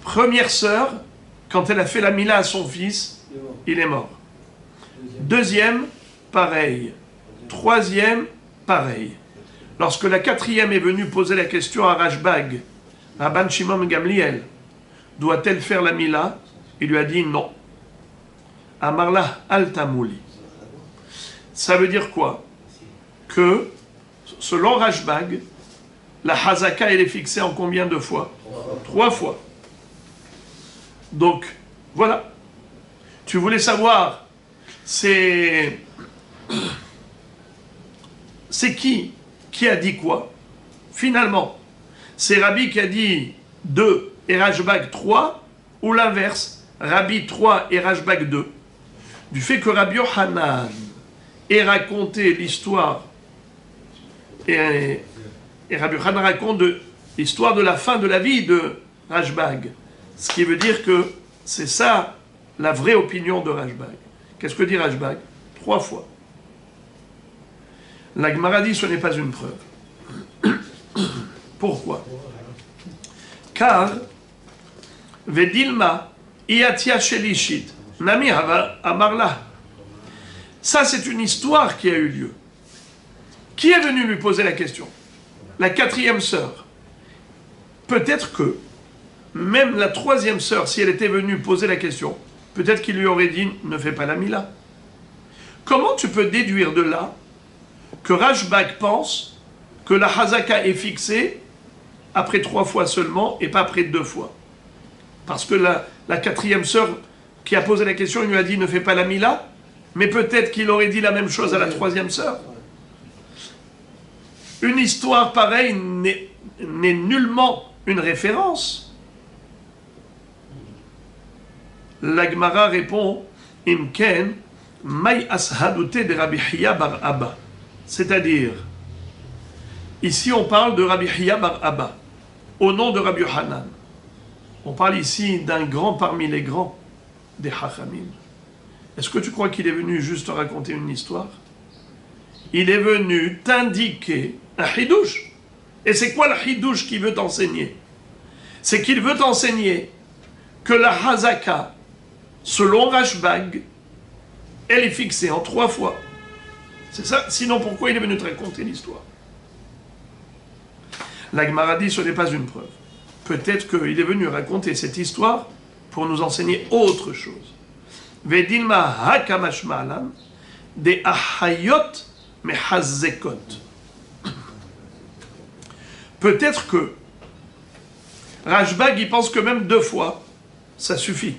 Première sœur, quand elle a fait la mila à son fils, il est mort. Deuxième, pareil. Troisième, pareil. Lorsque la 4e est venue poser la question à Rashbag, Rabban Shimon Gamliel, doit-elle faire la mila? Il lui a dit non. Amarla al tamouli. Ça veut dire quoi? Que, selon Rashbag, la hazaka elle est fixée en combien de fois? 3 fois. Donc, voilà. Tu voulais savoir, c'est qui a dit quoi? Finalement, c'est Rabbi qui a dit 2 et Rashbag 3, ou l'inverse, Rabbi 3 et Rashbag 2. Du fait que Rabbi Yohanan ait raconté l'histoire, et Rabbi Yohanan raconte l'histoire de la fin de la vie de Rashbag. Ce qui veut dire que c'est ça la vraie opinion de Rashbag. Qu'est-ce que dit Rashbag? 3 fois. La Gemara dit ce n'est pas une preuve. Pourquoi? Car Vedilma Iatia Shelishit Nami Amarla. Ça, c'est une histoire qui a eu lieu. Qui est venu lui poser la question? La 4e sœur. Peut-être que même la 3e sœur, si elle était venue poser la question, peut-être qu'il lui aurait dit ne fais pas la mila. Comment tu peux déduire de là que Rashbag pense que la hazaka est fixée après 3 fois seulement et pas après 2 fois? Parce que la 4e sœur qui a posé la question, il lui a dit ne fais pas la mila, mais peut-être qu'il aurait dit la même chose à la 3e sœur. Une histoire pareille n'est nullement une référence. La Gemara répond Imken May Ashadute de Rabbi Hiya bar Abba. C'est-à-dire, ici on parle de Rabbi Hiya bar Abba, au nom de Rabbi Yohanan. On parle ici d'un grand parmi les grands des Hachamim. Est-ce que tu crois qu'il est venu juste raconter une histoire? Il est venu t'indiquer un hidouche. Et c'est quoi le hidouche qu'il veut t'enseigner? C'est qu'il veut t'enseigner que la hazaka, selon Rashbag, elle est fixée en 3 fois. C'est ça. Sinon, pourquoi il est venu te raconter l'histoire? La Gemara dit ce n'est pas une preuve. Peut-être qu'il est venu raconter cette histoire pour nous enseigner autre chose. Vedilma hakamashmalan de ahayot mehazekot. Peut-être que Rashbag, il pense que même 2 fois, ça suffit.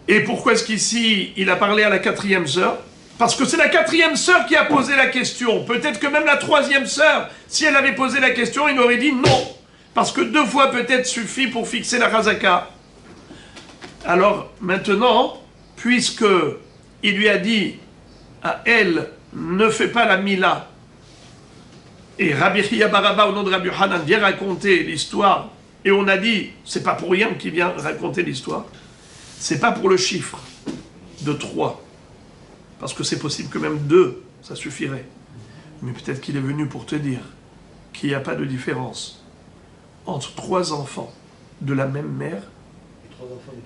Et pourquoi est-ce qu'ici, il a parlé à la 4e sœur? Parce que c'est la 4e sœur qui a posé la question. Peut-être que même la 3e sœur, si elle avait posé la question, il aurait dit non. Parce que 2 fois peut-être suffit pour fixer la hazaka. Alors maintenant, puisque il lui a dit à elle, ne fais pas la mila, et Rabbi Hiya bar Abba au nom de Rabbi Yohanan vient raconter l'histoire, et on a dit, c'est pas pour rien qu'il vient raconter l'histoire, c'est pas pour le chiffre de 3. parce que c'est possible que même 2, ça suffirait. Mais peut-être qu'il est venu pour te dire qu'il n'y a pas de différence entre 3 enfants de la même mère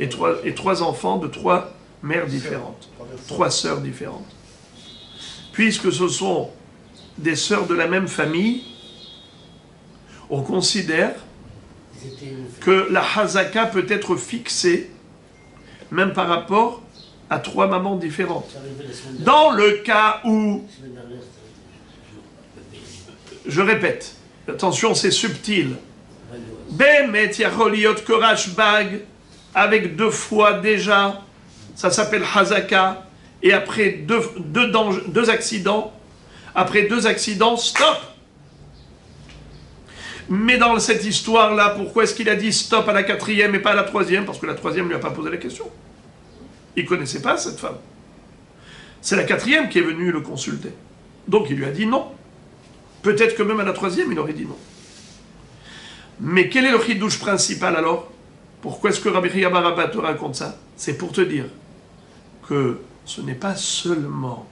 et 3 enfants de 3 mères différentes, 3 sœurs différentes. Puisque ce sont des sœurs de la même famille, on considère que la hazaka peut être fixée même par rapport à 3 mamans différentes. Dans le cas où, je répète, attention, c'est subtil, Bemet Yacholiot Korash Bag, avec 2 fois déjà, ça s'appelle hazaka, et après 2 accidents, après 2 accidents, stop. Mais dans cette histoire-là, pourquoi est-ce qu'il a dit stop à la 4e et pas à la 3e? Parce que la 3e ne lui a pas posé la question. Il ne connaissait pas cette femme. C'est la 4e qui est venue le consulter. Donc il lui a dit non. Peut-être que même à la 3e, il aurait dit non. Mais quel est le chidouche principal alors? Pourquoi est-ce que Rabbi Chia bar Abba te raconte ça? C'est pour te dire que ce n'est pas seulement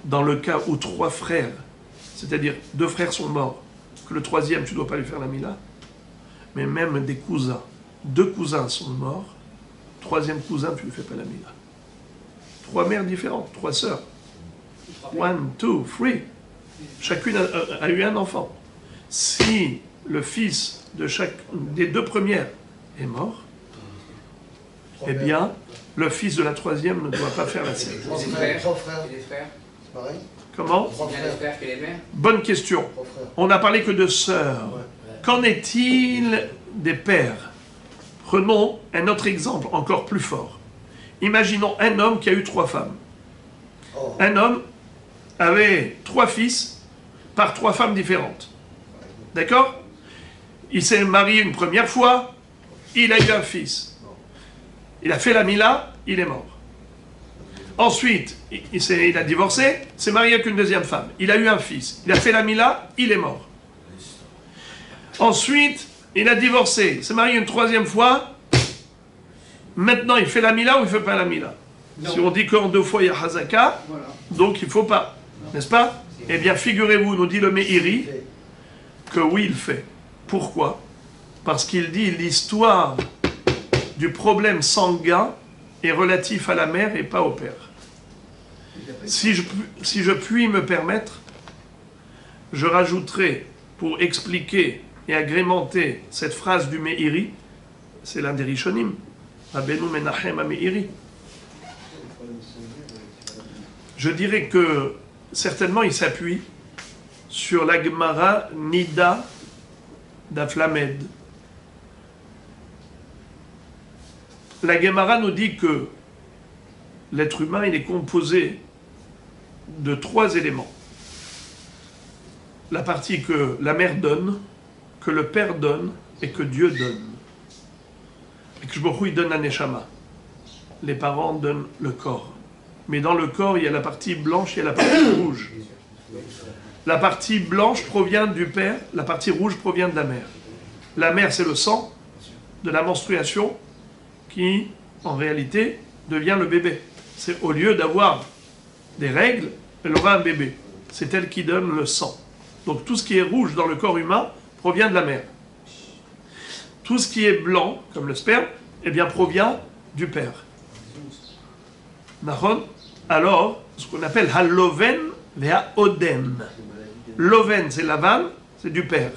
dans le cas où 3 frères, c'est-à-dire 2 frères sont morts, que le 3e, tu ne dois pas lui faire la mila, mais même des cousins. 2 cousins sont morts, 3e cousin, tu ne lui fais pas la mila. 3 mères différentes, 3 sœurs. 1, 2, 3. Chacune a eu un enfant. Si le fils de chaque des 2 premières est mort, eh bien, le fils de la 3e ne doit pas faire la sienne. 3 frères. Et les frères? C'est pareil? Comment? Il y a les frères que les mères? Bonne question. On n'a parlé que de sœurs. Qu'en est-il des pères? Prenons un autre exemple encore plus fort. Imaginons un homme qui a eu 3 femmes. Un homme avait 3 fils par 3 femmes différentes. D'accord? Il s'est marié une première fois, il a eu un fils. Il a fait la mila, il est mort. Ensuite, il a divorcé, s'est marié avec une 2e femme. Il a eu un fils. Il a fait la mila, il est mort. Ensuite, il a divorcé, s'est marié une 3e fois. Maintenant, il fait la mila ou il ne fait pas la mila? Si on dit qu'en 2 fois il y a hazaka, donc il ne faut pas. N'est-ce pas? Eh bien, figurez-vous, nous dit le Meiri, que oui, il fait. Pourquoi? Parce qu'il dit l'histoire du problème sanguin est relatif à la mère et pas au père. Si je puis me permettre, je rajouterai, pour expliquer et agrémenter cette phrase du Meiri, c'est l'un des Rishonim, Rabbeinu Menachem HaMeiri. Je dirais que certainement il s'appuie sur la Gemara Nida d'Aflamed. La Gemara nous dit que l'être humain il est composé de 3 éléments. La partie que la mère donne, que le père donne et que Dieu donne. Et que Baruch Hu, il donne la neshama. Les parents donnent le corps. Mais dans le corps, il y a la partie blanche et la partie rouge. La partie blanche provient du père, la partie rouge provient de la mère. La mère, c'est le sang de la menstruation qui, en réalité, devient le bébé. C'est au lieu d'avoir des règles, elle aura un bébé. C'est elle qui donne le sang. Donc tout ce qui est rouge dans le corps humain provient de la mère. Tout ce qui est blanc, comme le sperme, eh bien provient du père. Alors, ce qu'on appelle haloven vea odem. Loven, c'est l'aval, c'est du père.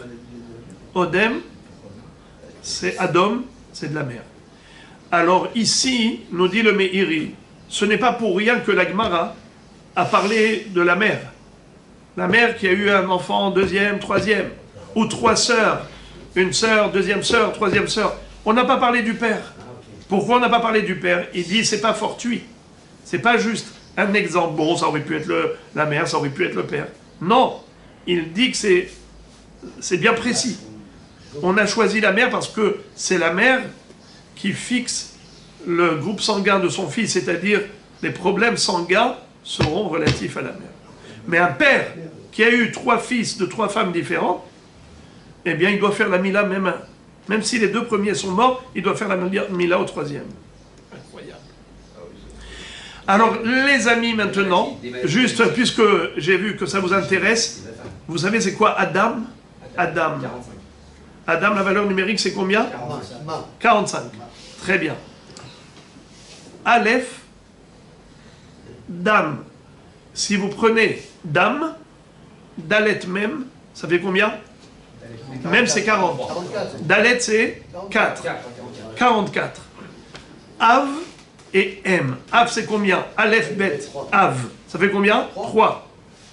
Odem, c'est Adam, c'est de la mère. Alors ici, nous dit le Meiri, ce n'est pas pour rien que la Gemara a parlé de la mère. La mère qui a eu un enfant, 2e, 3e, ou 3 sœurs, une sœur, 2e sœur, 3e sœur. On n'a pas parlé du père. Pourquoi on n'a pas parlé du père? Il dit, c'est pas fortuit. C'est pas juste un exemple. Bon, ça aurait pu être la mère, ça aurait pu être le père. Non, il dit que c'est bien précis. On a choisi la mère parce que c'est la mère qui fixe le groupe sanguin de son fils, c'est-à-dire les problèmes sanguins seront relatifs à la mère. Mais un père qui a eu 3 fils de 3 femmes différentes, eh bien, il doit faire la mila même si les 2 premiers sont morts, il doit faire la mila au 3e. Incroyable. Alors, les amis, maintenant, juste puisque j'ai vu que ça vous intéresse, vous savez c'est quoi Adam? Adam. 45. Adam, la valeur numérique, c'est combien? 45. Très bien. Aleph, Dam. Si vous prenez Dam, Dalet même, ça fait combien? Même c'est 40. Dalet c'est 4. 44. Av et M. Av c'est combien? Aleph, Bet, Av. Ça fait combien? 3.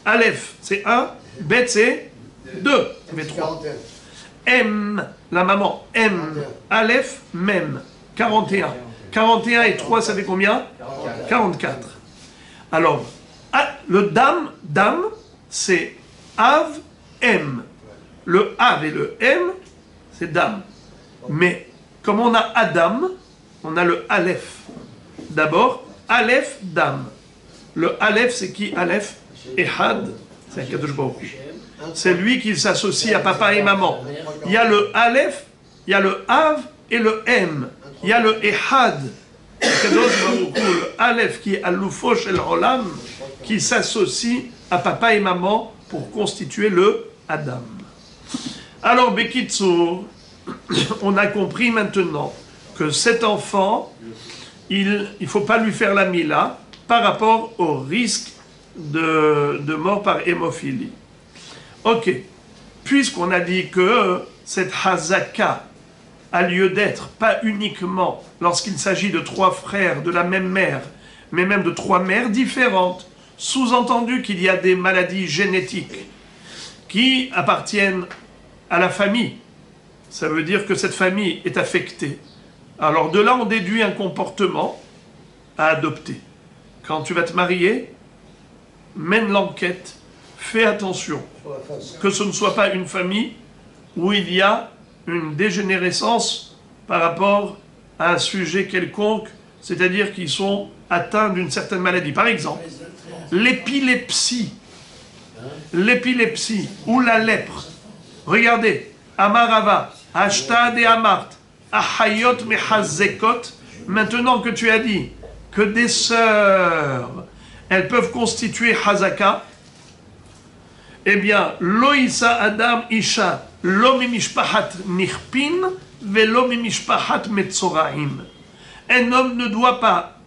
Aleph c'est 1, Bet c'est 2. Ça fait 3. M, la maman, M. Aleph, Mem. 41. 41 et 3, ça fait combien? 44. Alors, le Dam, c'est Av, M. Le Av et le M, c'est Dam. Mais, comme on a Adam, on a le Aleph. D'abord, Aleph, Dam. Le Aleph, c'est qui Aleph? Ehad, c'est un Kadosh Baruch Hu. C'est lui qui s'associe à papa et maman. Il y a le Aleph, il y a le Av et le M. Il y a le Ehad, le Aleph qui est Aloufo Shel Olam, qui s'associe à papa et maman pour constituer le Adam. Alors, Bekitsour, on a compris maintenant que cet enfant, il ne faut pas lui faire la mila par rapport au risque de mort par hémophilie. Ok, puisqu'on a dit que cette hazaka a lieu d'être pas uniquement lorsqu'il s'agit de 3 frères de la même mère, mais même de 3 mères différentes, sous-entendu qu'il y a des maladies génétiques qui appartiennent à la famille. Ça veut dire que cette famille est affectée. Alors de là, on déduit un comportement à adopter. Quand tu vas te marier, mène l'enquête, fais attention que ce ne soit pas une famille où il y a une dégénérescence par rapport à un sujet quelconque, c'est-à-dire qu'ils sont atteints d'une certaine maladie. Par exemple, l'épilepsie ou la lèpre. Regardez, Amarava, Ashtad et Amart, Ahayot mechazekot, maintenant que tu as dit que des sœurs, elles peuvent constituer Hazaka, eh bien, Loïsa Adam Isha, Lo mimishpahat nirpin, velo mimishpahat metzoraim. Un homme ne doit pas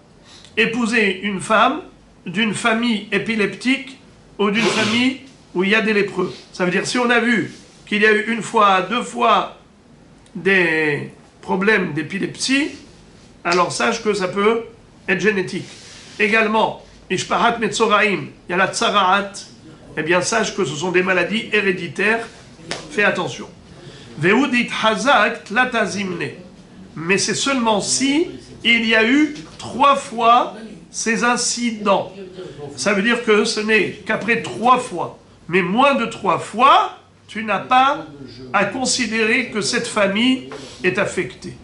épouser une femme d'une famille épileptique ou d'une famille où il y a des lépreux. Ça veut dire, si on a vu qu'il y a eu 1 fois, 2 fois des problèmes d'épilepsie, alors sache que ça peut être génétique. Également, Ishpahat Metzoraim, il y a la Tsaraat, eh bien sache que ce sont des maladies héréditaires, fais attention. Veudit Hazak Tlatazimne, mais c'est seulement si il y a eu 3 fois ces incidents. Ça veut dire que ce n'est qu'après 3 fois, mais moins de 3 fois, tu n'as pas à considérer que cette famille est affectée.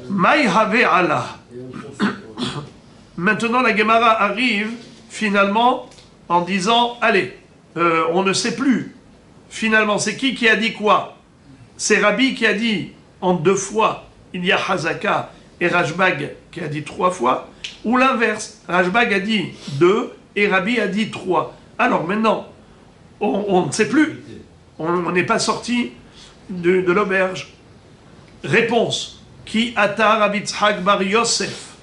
Maï have Allah. Maintenant, la Gemara arrive finalement en disant, allez, on ne sait plus. Finalement, c'est qui a dit quoi? C'est Rabbi qui a dit en 2 fois, il y a Hazaka, et Rajbag qui a dit 3 fois, ou l'inverse, Rajbag a dit 2 et Rabbi a dit 3. Alors maintenant, on ne sait plus. On n'est pas sorti de l'auberge. Réponse. Qui ata Rabbi Tzhak bar Yosef?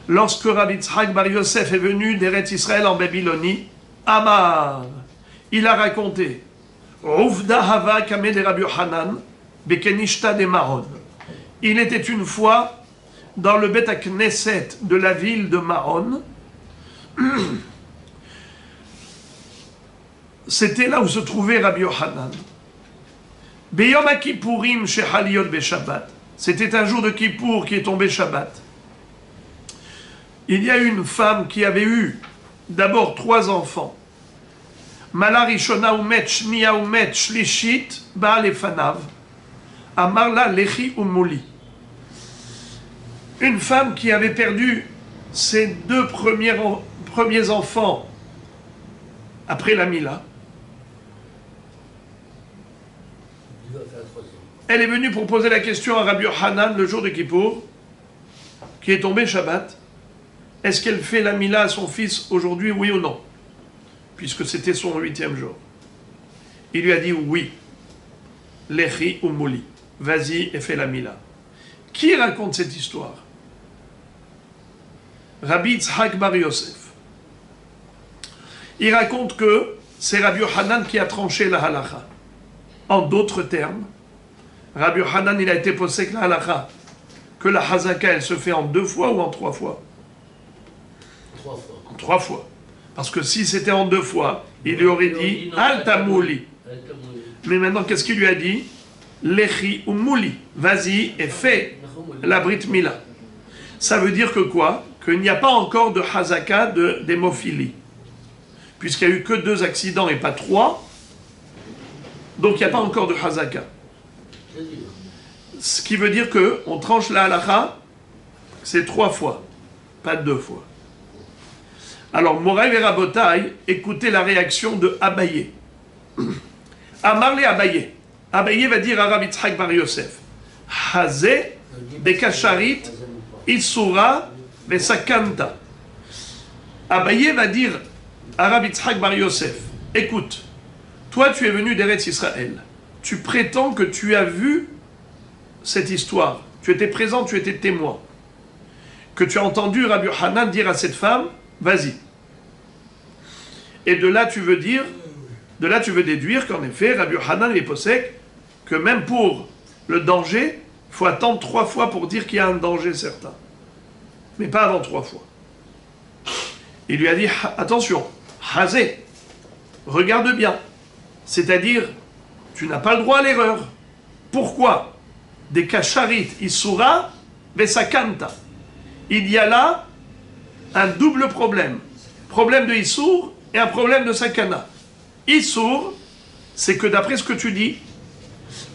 Lorsque Rabbi Tzhak bar Yosef est venu d'Eretz Israël en Babylonie, Amar, il a raconté Uvda hava kame de Rabbi Yohanan bekenishta de Maron. Il était une fois dans le Bet Knesset de la ville de Maron. C'était là où se trouvait Rabbi Yohanan. Beyom HaKippurim shehaliot beshabbat. C'était un jour de Kippour qui est tombé Shabbat. Il y a une femme qui avait eu d'abord 3 enfants. Mala Rishona umet, Shnia umet, Shlishit, Baal efanav. Amarla lechi umuli. Une femme qui avait perdu ses 2 premiers enfants après la Mila. Elle est venue pour poser la question à Rabbi Yohanan le jour de Kippour, qui est tombé Shabbat. est-ce qu'elle fait la Mila à son fils aujourd'hui, oui ou non? Puisque c'était son 8e jour. Il lui a dit oui. Lechi ou Mouli. Vas-y et fais la Mila. Qui raconte cette histoire? Rabbi Yitzhak Bar Yosef. Il raconte que c'est Rabbi Yochanan qui a tranché la halacha. En d'autres termes, Rabbi Yochanan, il a été posé la halacha, que la hazaka, elle se fait en 2 fois ou en 3 fois? 3 fois. En 3 fois. Parce que si c'était en 2 fois, il lui aurait dit Al tamouli. Mais maintenant, qu'est-ce qu'il lui a dit? Lechi ou mouli. Vas-y et fais la Brit Mila. Ça veut dire que quoi? Qu'il n'y a pas encore de hazaka d'hémophilie. Puisqu'il n'y a eu que 2 accidents et pas 3. Donc il n'y a pas encore de hazaka. Ce qui veut dire qu'on tranche la halakha, c'est 3 fois, pas 2 fois. Alors, Moraï et Rabotai, écoutez la réaction de Abaye. Amarle Abaye. Abaye va dire à Rabbi Yitzhak Bar Yosef, Hazé, Bekasharit, Isura, Besakanta. Abaye va dire à Rabbi Yitzhak Bar Yosef, écoute, toi tu es venu d'Eretz Israël, tu prétends que tu as vu cette histoire, tu étais présent, tu étais témoin, que tu as entendu Rabbi Yochanan dire à cette femme, vas-y. Et de là tu veux déduire qu'en effet, Rabbi Yochanan est possèque, que même pour le danger, il faut attendre 3 fois pour dire qu'il y a un danger certain. Mais pas avant 3 fois. Il lui a dit, attention, Hazé, regarde bien. C'est-à-dire, tu n'as pas le droit à l'erreur. Pourquoi? Des kasharit isura vesakanta. Il y a là un double problème. Problème de issour et un problème de sakana. Issour, c'est que d'après ce que tu dis,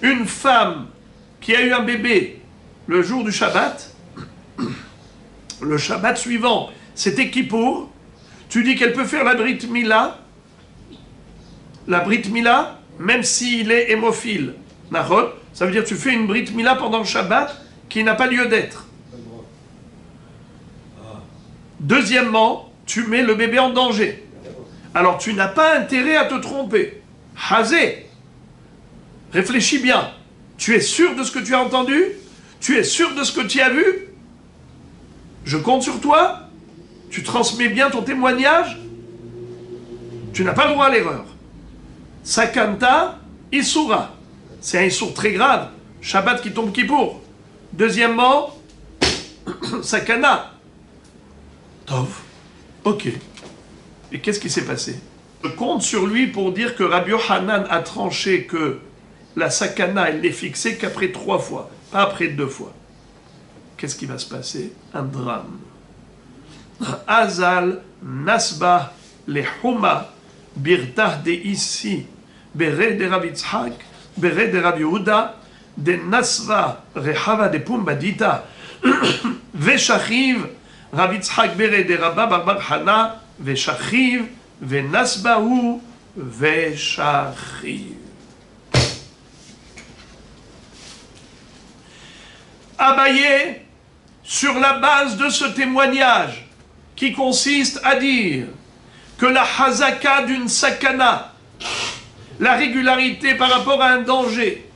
une femme qui a eu un bébé le jour du Shabbat, le Shabbat suivant, c'était Kippour, tu dis qu'elle peut faire la Brit Mila, même s'il est hémophile. Ça veut dire que tu fais une Brit Mila pendant le Shabbat qui n'a pas lieu d'être. Deuxièmement, tu mets le bébé en danger. Alors tu n'as pas intérêt à te tromper. Hazé, réfléchis bien. Tu es sûr de ce que tu as entendu? Tu es sûr de ce que tu as vu? Je compte sur toi? Tu transmets bien ton témoignage? Tu n'as pas le droit à l'erreur. Sakanta, Isura. C'est un Issour très grave. Shabbat qui tombe Kippour. Deuxièmement, Sakana. Tov. Ok. Et qu'est-ce qui s'est passé? Je compte sur lui pour dire que Rabbi Yochanan a tranché que la Sakana, elle n'est fixée qu'après 3 fois, pas après 2 fois. Qu'est-ce qui va se passer? Un drame. Azal Nasba le Huma Birtah de ici Bere de Rabbi Yitzhak Bere de Rabbi Yehuda de Nasva Rehava de Pumbadita Veshachiv Rabbi Yitzhak Bere de Rabba Barbar Hana Veshachiv Venasbahu Veshachiv. Abaye, sur la base de ce témoignage qui consiste à dire que la hazaka d'une sakana, la régularité par rapport à un danger,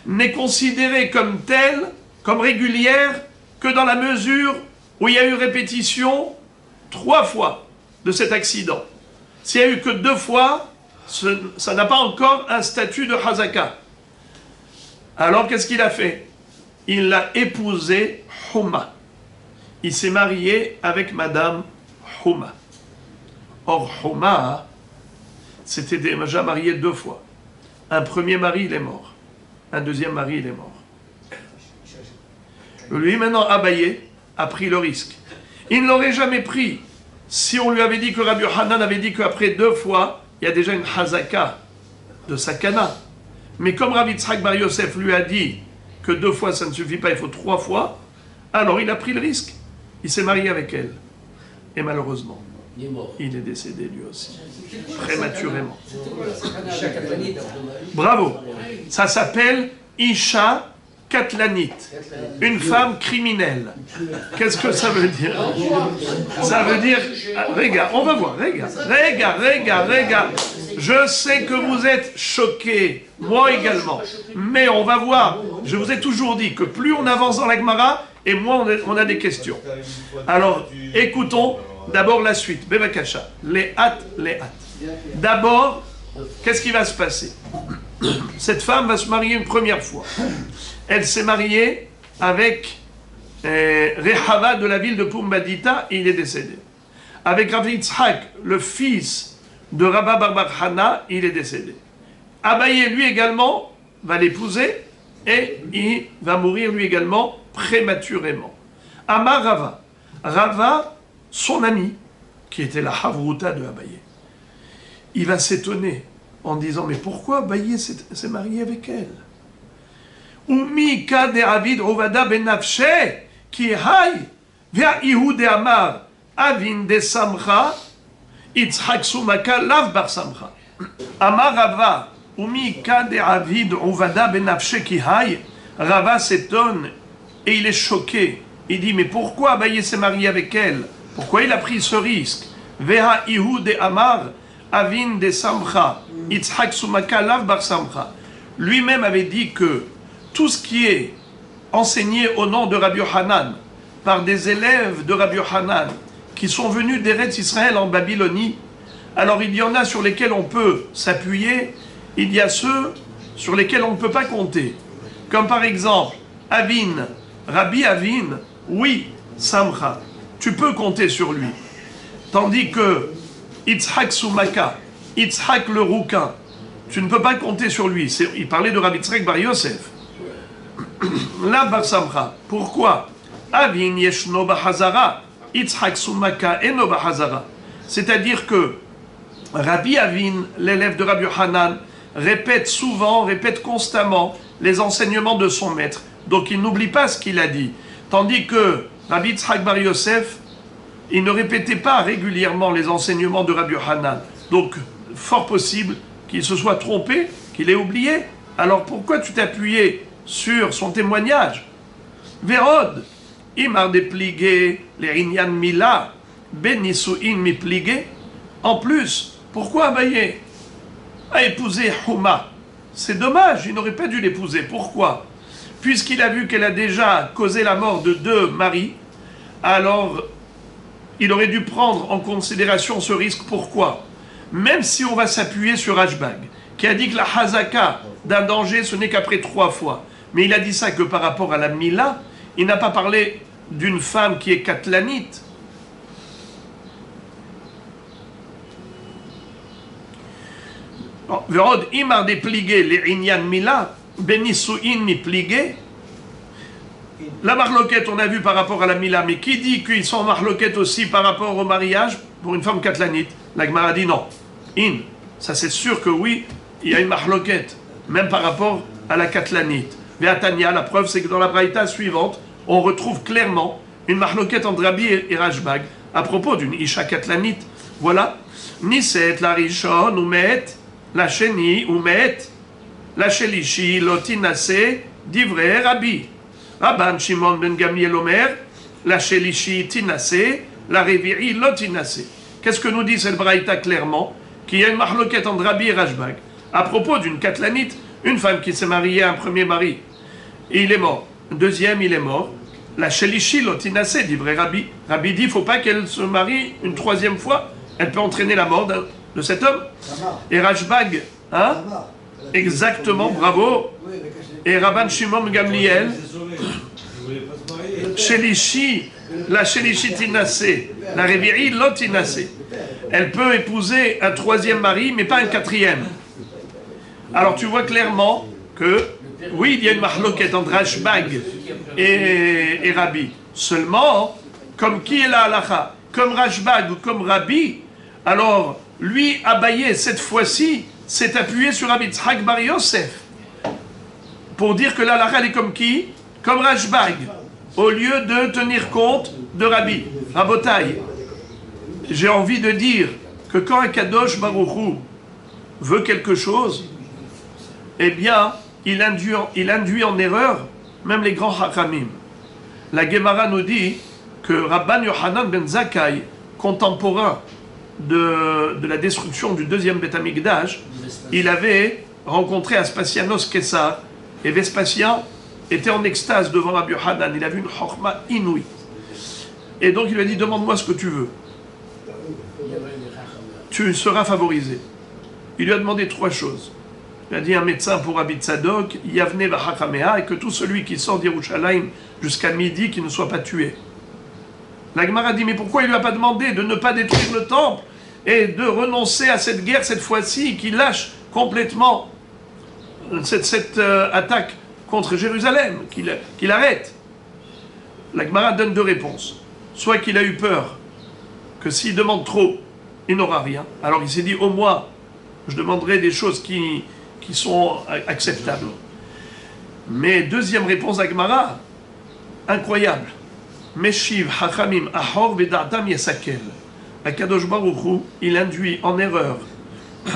n'est considérée comme telle, comme régulière, que dans la mesure où il y a eu répétition 3 fois de cet accident. S'il n'y a eu que 2 fois, ça n'a pas encore un statut de hazaka. Alors qu'est-ce qu'il a fait? Il l'a épousée Huma. Il s'est marié avec Madame Huma. Or, Huma s'était déjà marié 2 fois. Un premier mari, il est mort. Un deuxième mari, il est mort. Lui, maintenant, Abaye, a pris le risque. Il ne l'aurait jamais pris si on lui avait dit que Rabbi Yochanan avait dit qu'après 2 fois, il y a déjà une hazaka de sakana. Mais comme Rabbi Yitzhak Bar Yosef lui a dit que 2 fois ça ne suffit pas, il faut 3 fois, alors il a pris le risque. Il s'est marié avec elle. Et malheureusement, il est décédé lui aussi, prématurément. Bravo. Ça s'appelle Isha katlanite, une femme criminelle. Qu'est-ce que ça veut dire? Ça veut dire, regarde, on va voir, regarde. Je sais que vous êtes choqués, moi également, mais on va voir. Je vous ai toujours dit que plus on avance dans la Gemara, et moins on a des questions. Alors, écoutons d'abord la suite. Bevakasha, les hâtes. D'abord, qu'est-ce qui va se passer? Cette femme va se marier une première fois. Elle s'est mariée avec Rehava de la ville de Pumbadita et il est décédé. Avec Rav Yitzhak, le fils de Rabba Bar Hana, il est décédé. Abaye, lui également, va l'épouser et il va mourir lui également prématurément. Amar Rava. Rava, son ami, qui était la Havruta de Abaye, il va s'étonner en disant, mais pourquoi Abaye s'est marié avec elle? Umi ka de Avid Rovada ben Nafshe, ki hay, via Ihu de Amar, Avin de Samcha, Yitzhak Sumaka, Lav bar Samcha. Amar Rava, Umi ka de Avid Rovada ben Nafshe, ki hay, Rava s'étonne et il est choqué. Il dit, mais pourquoi Abaye s'est marié avec elle? Pourquoi il a pris ce risque? Veha Ihu de Amar, Avin de Samcha, Yitzhak Sumaka, Lav bar Samcha. Lui-même avait dit que tout ce qui est enseigné au nom de Rabbi Yohanan par des élèves de Rabbi Yohanan qui sont venus d'Eretz Israël en Babylonie, alors il y en a sur lesquels on peut s'appuyer, il y a ceux sur lesquels on ne peut pas compter. Comme par exemple, Avin, Rabbi Avin, oui, Samcha, tu peux compter sur lui. Tandis que Yitzhak Sumaka, Yitzhak le rouquin, tu ne peux pas compter sur lui. Il parlait de Rabbi Yitzhak Bar Yosef. La Bar Samcha. Pourquoi? Avin yeshno bahazara, Yitzhak Sumaka eno bahazara. C'est-à-dire que Rabbi Avin, l'élève de Rabbi Yohanan, répète souvent, répète constamment les enseignements de son maître. Donc il n'oublie pas ce qu'il a dit. Tandis que Rabbi Yitzhak Bar Yosef, il ne répétait pas régulièrement les enseignements de Rabbi Yohanan. Donc, fort possible qu'il se soit trompé, qu'il ait oublié. Alors pourquoi tu t'es appuyé sur son témoignage? Vérod, imar dépligé les Inyan Mila, benisuin mi pligé. En plus, pourquoi Abaye a épousé Houma? C'est dommage, il n'aurait pas dû l'épouser. Pourquoi? Puisqu'il a vu qu'elle a déjà causé la mort de 2 maris, alors il aurait dû prendre en considération ce risque. Pourquoi? Même si on va s'appuyer sur Ashbag, qui a dit que la hazaka d'un danger, ce n'est qu'après 3 fois. Mais il a dit ça que par rapport à la Mila, il n'a pas parlé d'une femme qui est katlanite. Vérod, imar dépligué les Inyan Mila, benisuin mi pligué. La marloquette, on a vu par rapport à la Mila, mais qui dit qu'ils sont en marloquette aussi par rapport au mariage pour une femme katlanite? La Gemara dit non. Ça c'est sûr que oui, il y a une marloquette, même par rapport à la katlanite. Ve'atania, la preuve c'est que dans la braïta suivante, on retrouve clairement une marloquette entre Rabbi et Rashbag à propos d'une Isha katlanite. Voilà. Niset, la Rishon, Umet, la Sheni, Umet, la Shelishi, Lotinase, Divrei Rabbi. Rabban Shimon ben Gamliel Omer, la Shelishi Tinase, la Revi'i Lotinase. Qu'est-ce que nous dit cette braïta clairement? Qu'il y a une marloquette entre Rabbi et Rashbag à propos d'une katlanite, une femme qui s'est mariée à un premier mari, et il est mort. Un deuxième, il est mort. La Shelishi Lotinase, dit vrai Rabbi. Rabbi dit, il ne faut pas qu'elle se marie une 3e fois. Elle peut entraîner la mort de cet homme. Et Rashbag, hein? Exactement, bravo. Et Rabban Shimon Gamliel, Shelishi, la Shelishi Tinase, la Revi'i Lotinase. Elle peut épouser un 3e mari, mais pas un 4e. Alors tu vois clairement que, oui, il y a une mahloquette entre Rashbag et Rabbi. Seulement, comme qui est la halacha? Comme Rashbag ou comme Rabbi, alors lui, Abaye, cette fois-ci, s'est appuyé sur Rabbi Yitzhak Bar Yosef pour dire que la halacha est comme qui? Comme Rashbag, au lieu de tenir compte de Rabbi. Rabotai, j'ai envie de dire que quand un Kadosh Baruch Hu veut quelque chose, eh bien, il induit en erreur même les grands Hachamim. La Gemara nous dit que Rabban Yohanan ben Zakkai, contemporain de la destruction du deuxième Beth Amikdash, il avait rencontré Aspasianos Kessar, et Vespasien était en extase devant Rabbi Yohanan, il a vu une chorma inouïe. Et donc il lui a dit, demande-moi ce que tu veux. Tu seras favorisé. Il lui a demandé 3 choses. Il a dit un médecin pour Rabbi Tzadok, Yavne Vachachamea, et que tout celui qui sort d'Yerushalayim jusqu'à midi, qu'il ne soit pas tué. La Gemara dit, mais pourquoi il ne lui a pas demandé de ne pas détruire le temple et de renoncer à cette guerre cette fois-ci, qu'il lâche complètement cette attaque contre Jérusalem, qu'il arrête? La Gemara donne 2 réponses. Soit qu'il a eu peur que s'il demande trop, il n'aura rien. Alors il s'est dit, au moins, je demanderai des choses qui sont acceptables. Mais deuxième réponse à Gemara, incroyable. Meshiv hachamim ahor vedatam yesakel. Akadosh Baruch Hu, il induit en erreur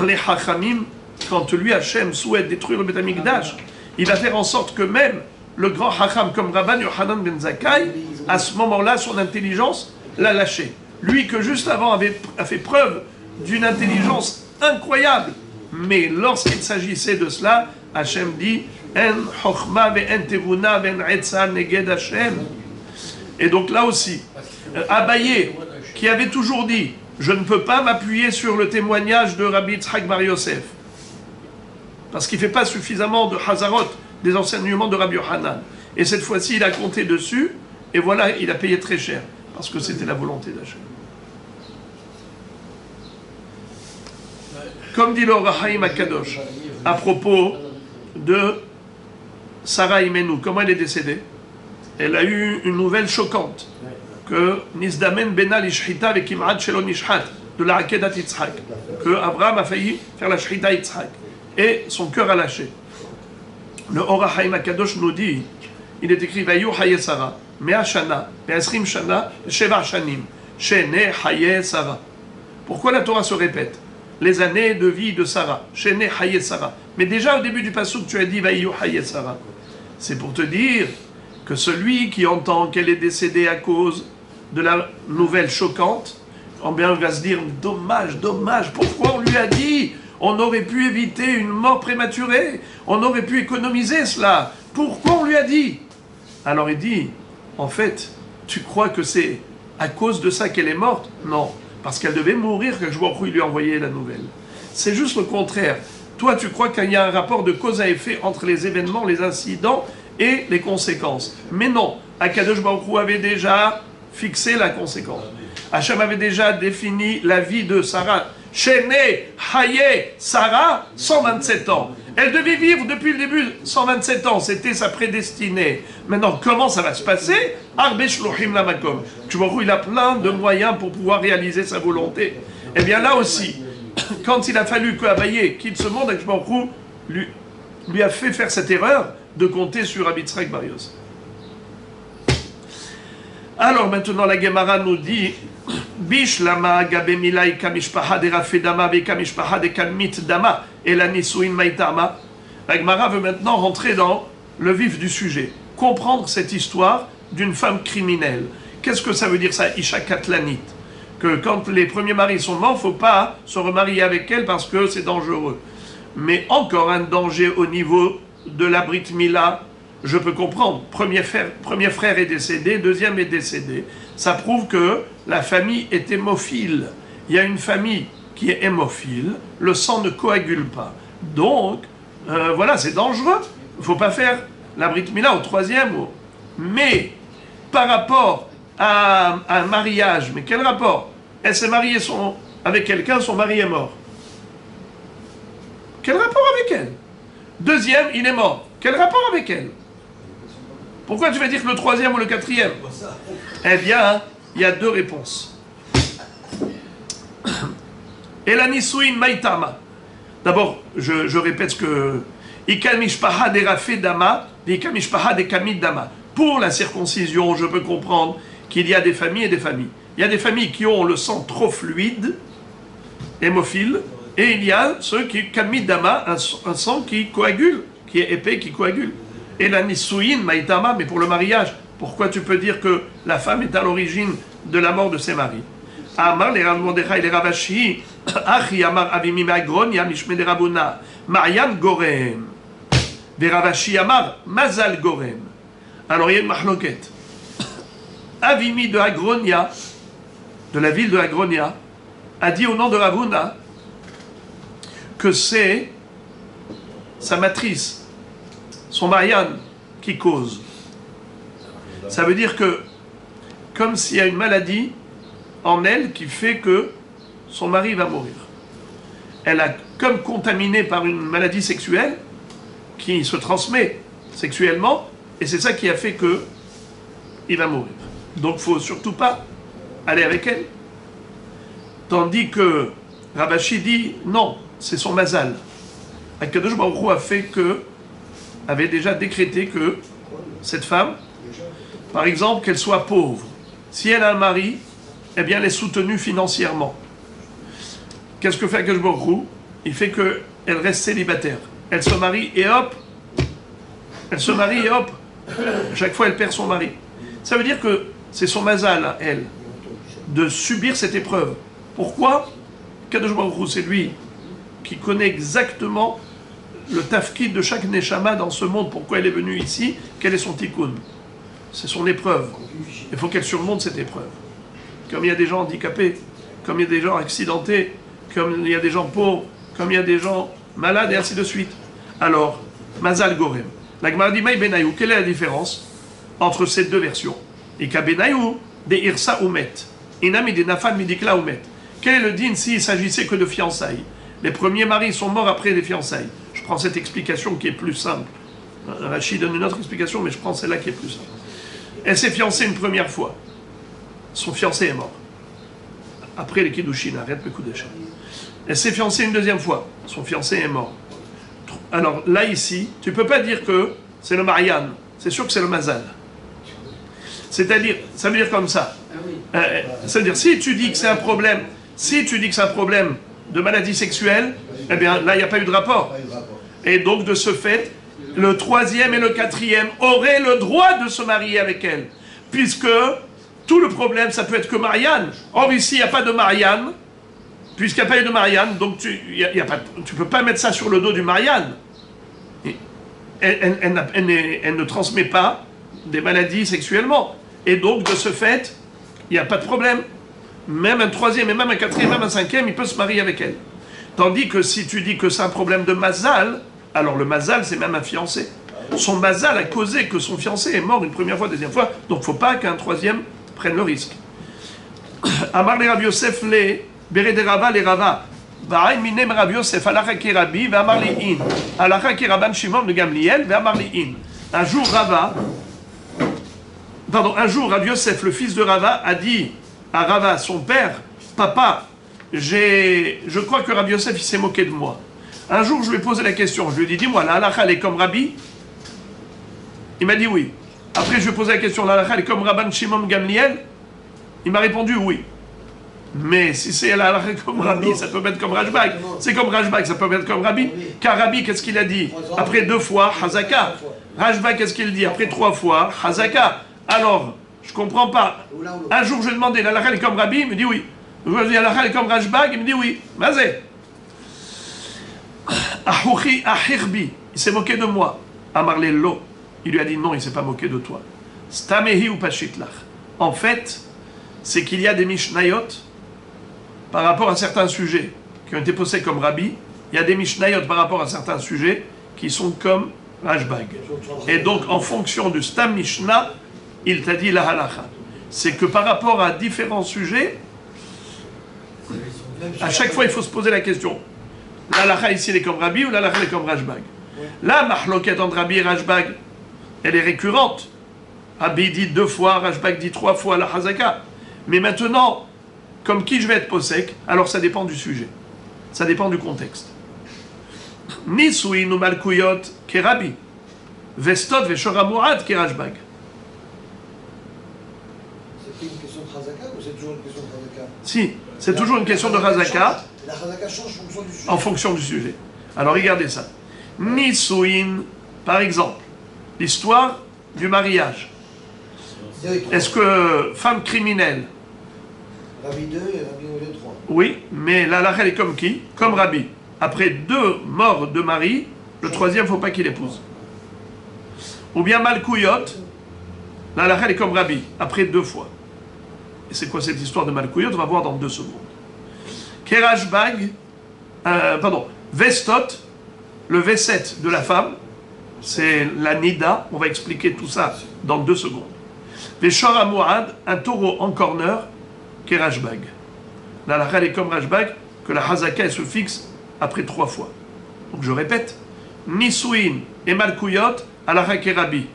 les hachamim quand lui Hachem souhaite détruire le Beth Amikdash. Il va faire en sorte que même le grand hacham comme Rabban Yohanan ben Zakkai, à ce moment-là, son intelligence l'a lâché. Lui que juste avant a fait preuve d'une intelligence incroyable. Mais lorsqu'il s'agissait de cela, Hachem dit En chokhma ve'en tevuna ve'en etza neged Hachem. Et donc là aussi, Abaye, qui avait toujours dit je ne peux pas m'appuyer sur le témoignage de Rabbi Yitzhak Bar Yosef, parce qu'il ne fait pas suffisamment de Hazarot, des enseignements de Rabbi Yohanan. Et cette fois-ci, il a compté dessus, et voilà, il a payé très cher, parce que c'était la volonté d'Hachem. Comme dit le Rahaim Akadosh, à propos de Sarah Imenu, comment elle est décédée? Elle a eu une nouvelle choquante, que Nizdamen Benal Ishchita avec Imad Shelon Ishhat, de la Akedat Yitzhak, que Abraham a failli faire la Shchita Yitzhak, et son cœur a lâché. Le Orahaim Akadosh nous dit, il est écrit Vayu Haye Sarah, Mea Shana, Me'asrim Shana, Sheva Shanim, Shene Haye Sarah. Pourquoi la Torah se répète? Les années de vie de Sarah, Shene Haye Sarah. Mais déjà au début du passouk, tu as dit Vayu Haye Sarah. C'est pour te dire que celui qui entend qu'elle est décédée à cause de la nouvelle choquante, on va se dire dommage, dommage, pourquoi on lui a dit? On aurait pu éviter une mort prématurée, on aurait pu économiser cela. Pourquoi on lui a dit? Alors il dit, en fait, tu crois que c'est à cause de ça qu'elle est morte? Non, parce qu'elle devait mourir que il lui a envoyé la nouvelle. C'est juste le contraire. Toi, tu crois qu'il y a un rapport de cause à effet entre les événements, les incidents et les conséquences. Mais non, Akadosh Baruch Hu avait déjà fixé la conséquence. Hachem avait déjà défini la vie de Sarah. Shene Haye Sarah, 127 ans. Elle devait vivre depuis le début 127 ans, c'était sa prédestinée. Maintenant, comment ça va se passer? Arbesh Lohim Lamakom. Tu vois, il a plein de moyens pour pouvoir réaliser sa volonté. Eh bien là aussi, quand il a fallu qu'Abaye quitte ce monde, Akadosh Baruch Hu lui a fait faire cette erreur de compter sur Rabbi Yitzhak Bar Yosef. Alors maintenant la Gemara nous dit Bishlama gabe milai kamishpaha de rafedama ve kamishpaha de kalmit dama et la nisuin maitama. La Gemara veut maintenant rentrer dans le vif du sujet, comprendre cette histoire d'une femme criminelle. Qu'est-ce que ça veut dire ça, Isha Katlanit? Que quand les premiers maris sont morts, il ne faut pas se remarier avec elle parce que c'est dangereux. Mais encore un danger au niveau de la Brit Mila, je peux comprendre. Premier frère est décédé, deuxième est décédé. Ça prouve que la famille est hémophile. Il y a une famille qui est hémophile, le sang ne coagule pas. Donc, voilà, c'est dangereux. Il ne faut pas faire la Brit Mila au troisième. Mais, par rapport à un mariage, mais quel rapport? Elle s'est mariée avec quelqu'un, son mari est mort. Quel rapport avec elle? Deuxième, il est mort. Quel rapport avec elle? Pourquoi tu vas dire que le troisième ou le quatrième? Eh bien, il y a 2 réponses. Et la nisuin maitama. D'abord, je répète ce que Ikal mishpaha de rafé dama, Ikal mishpaha de kamid dama. Pour la circoncision, je peux comprendre qu'il y a des familles et des familles. Il y a des familles qui ont le sang trop fluide, hémophile, et il y a ceux qui kamid dama, un sang qui coagule, qui est épais, qui coagule. Et la Nisuin, Maïtama, mais pour le mariage, pourquoi tu peux dire que la femme est à l'origine de la mort de ses maris? Amar les Rav Mordechai les Ravashi, Achi Amar Avimi Magronia Mishme de Rabuna, Marian Gorem. Veravashi Amar Mazal Gorem. Alors il y a une mahloket. Avimi de Agronia, de la ville de Agronia, a dit au nom de Ravuna que c'est sa matrice, son marian, qui cause. Ça veut dire que, comme s'il y a une maladie en elle qui fait que son mari va mourir. Elle a comme contaminé par une maladie sexuelle qui se transmet sexuellement, et c'est ça qui a fait que il va mourir. Donc il ne faut surtout pas aller avec elle. Tandis que Ravashi dit non, c'est son mazal. Akadosh Baruch Hu a fait que, avait déjà décrété que cette femme, par exemple, qu'elle soit pauvre, si elle a un mari, eh bien elle est soutenue financièrement. Qu'est-ce que fait Akadosh Baruch Hu? Il fait qu'elle reste célibataire. Elle se marie et hop, chaque fois elle perd son mari. Ça veut dire que c'est son mazal, elle, de subir cette épreuve. Pourquoi? Kadosh Baruch Hu, c'est lui qui connaît exactement le tafkid de chaque neshama dans ce monde, pourquoi elle est venue ici, quel est son tikkun. C'est son épreuve. Il faut qu'elle surmonte cette épreuve. Comme il y a des gens handicapés, comme il y a des gens accidentés, comme il y a des gens pauvres, comme il y a des gens malades, et ainsi de suite. Alors, Mazal Gorem. La Gemara dit, Maï Benayou, quelle est la différence entre ces deux versions? Et qu'à Benayou, des Irsa Oumet, Inami des Nafal Midikla Oumet. Quel est le din s'il s'agissait que de fiançailles? Les premiers maris sont morts après les fiançailles. Je prends cette explication qui est plus simple. Rachid donne une autre explication, mais je prends celle-là qui est plus simple. Elle s'est fiancée une première fois. Son fiancé est mort. Après les Kiddushin, arrête le coup d'échec. Elle s'est fiancée une deuxième fois. Son fiancé est mort. Alors là, ici, tu ne peux pas dire que c'est le Marianne. C'est sûr que c'est le Mazal. C'est-à-dire, ça veut dire comme ça. C'est-à-dire, si tu dis que c'est un problème, de maladie sexuelle, eh bien là, il n'y a pas eu de rapport. Et donc, de ce fait, le troisième et le quatrième auraient le droit de se marier avec elle. Puisque tout le problème, ça peut être que Marianne. Or, ici, il n'y a pas de Marianne. Puisqu'il n'y a pas eu de Marianne, donc tu ne peux pas mettre ça sur le dos du Marianne. Elle ne transmet pas des maladies sexuellement. Et donc, de ce fait, il n'y a pas de problème. Même un troisième, et même un quatrième, même un cinquième, il peut se marier avec elle. Tandis que si tu dis que c'est un problème de mazal, alors le mazal, c'est même un fiancé. Son mazal a causé que son fiancé est mort une première fois, deuxième fois, donc il ne faut pas qu'un troisième prenne le risque. Amar le Rav Yosef le Bere de Rava le Rava. Ba'ay minem Rav Yosef alacha ki Rabbi ve'amar li in. Alacha ki Rabban Shimon de Gamliel ve'amar li in. Un jour Rav Yosef, le fils de Rava, a dit à Rava, son père, papa, je crois que Rav Yosef il s'est moqué de moi. Un jour je lui ai posé la question, je lui ai dit, dis-moi, la halakha elle est comme Rabbi? Il m'a dit oui. Après je lui ai posé la question, la halakha elle est comme Rabban Shimon Gamliel? Il m'a répondu oui. Mais si c'est la halakha comme Rabbi, ça peut être comme Rajbag. C'est comme Rajbag, ça peut être comme Rabbi. Car Rabbi, qu'est-ce qu'il a dit? Après 2 fois, Hazaka. Rajbag, qu'est-ce qu'il dit? Après 3 fois, Hazaka. Alors, je comprends pas. Un jour, je lui ai demandé, la halakha est comme Rabbi? Il me dit oui. Je lui ai dit, la halakha est comme Rajbag? Il me dit oui. Mazé. Ahirbi, il s'est moqué de moi. Amarle lo, il lui a dit non, il ne s'est pas moqué de toi. Stamehi ou pashitlach. En fait, c'est qu'il y a des mishnayot par rapport à certains sujets qui ont été posés comme Rabbi. Il y a des mishnayot par rapport à certains sujets qui sont comme Rajbag. Et donc, en fonction du Stam Mishnah, il t'a dit la halacha. C'est que par rapport à différents sujets, à chaque fois, il faut se poser la question. La halakha ici, elle est comme Rabbi ou la halakha elle est comme Rajbag? La mahloket entre Rabbi et Rajbag, elle est récurrente. Rabbi dit 2 fois, Rajbag dit 3 fois la hazaka. Mais maintenant, comme qui je vais être posek, alors ça dépend du sujet. Ça dépend du contexte. Nisuin ou malkuyot ke Rabbi. Vestot veshoramuad ke Rajbag. C'est une question de hazaka ou c'est toujours une question de hazaka? Si, c'est toujours une question de hazaka. La hazaka change en fonction du sujet. Alors regardez ça. Nisuin, par exemple, l'histoire du mariage. Est-ce que femme criminelle? Rabbi 2 et Rabbi 3. Oui, mais la halakha est comme qui? Comme Rabbi. Après 2 morts de mari, le troisième, il ne faut pas qu'il épouse. Ou bien Malkouyot, la halakha est comme Rabbi, après 2 fois. Et c'est quoi cette histoire de Malkouyot? On va voir dans 2 secondes. Kerashbag, Vestot, le V7 de la femme, c'est la Nida, on va expliquer tout ça dans 2 secondes. Veshor Amouad, un taureau en corner, Kerashbag. La halakha est comme Rashbag, que la Hazaka elle se fixe après 3 fois. Donc je répète, Nisuin et Malkouyot, halakha Kerabi.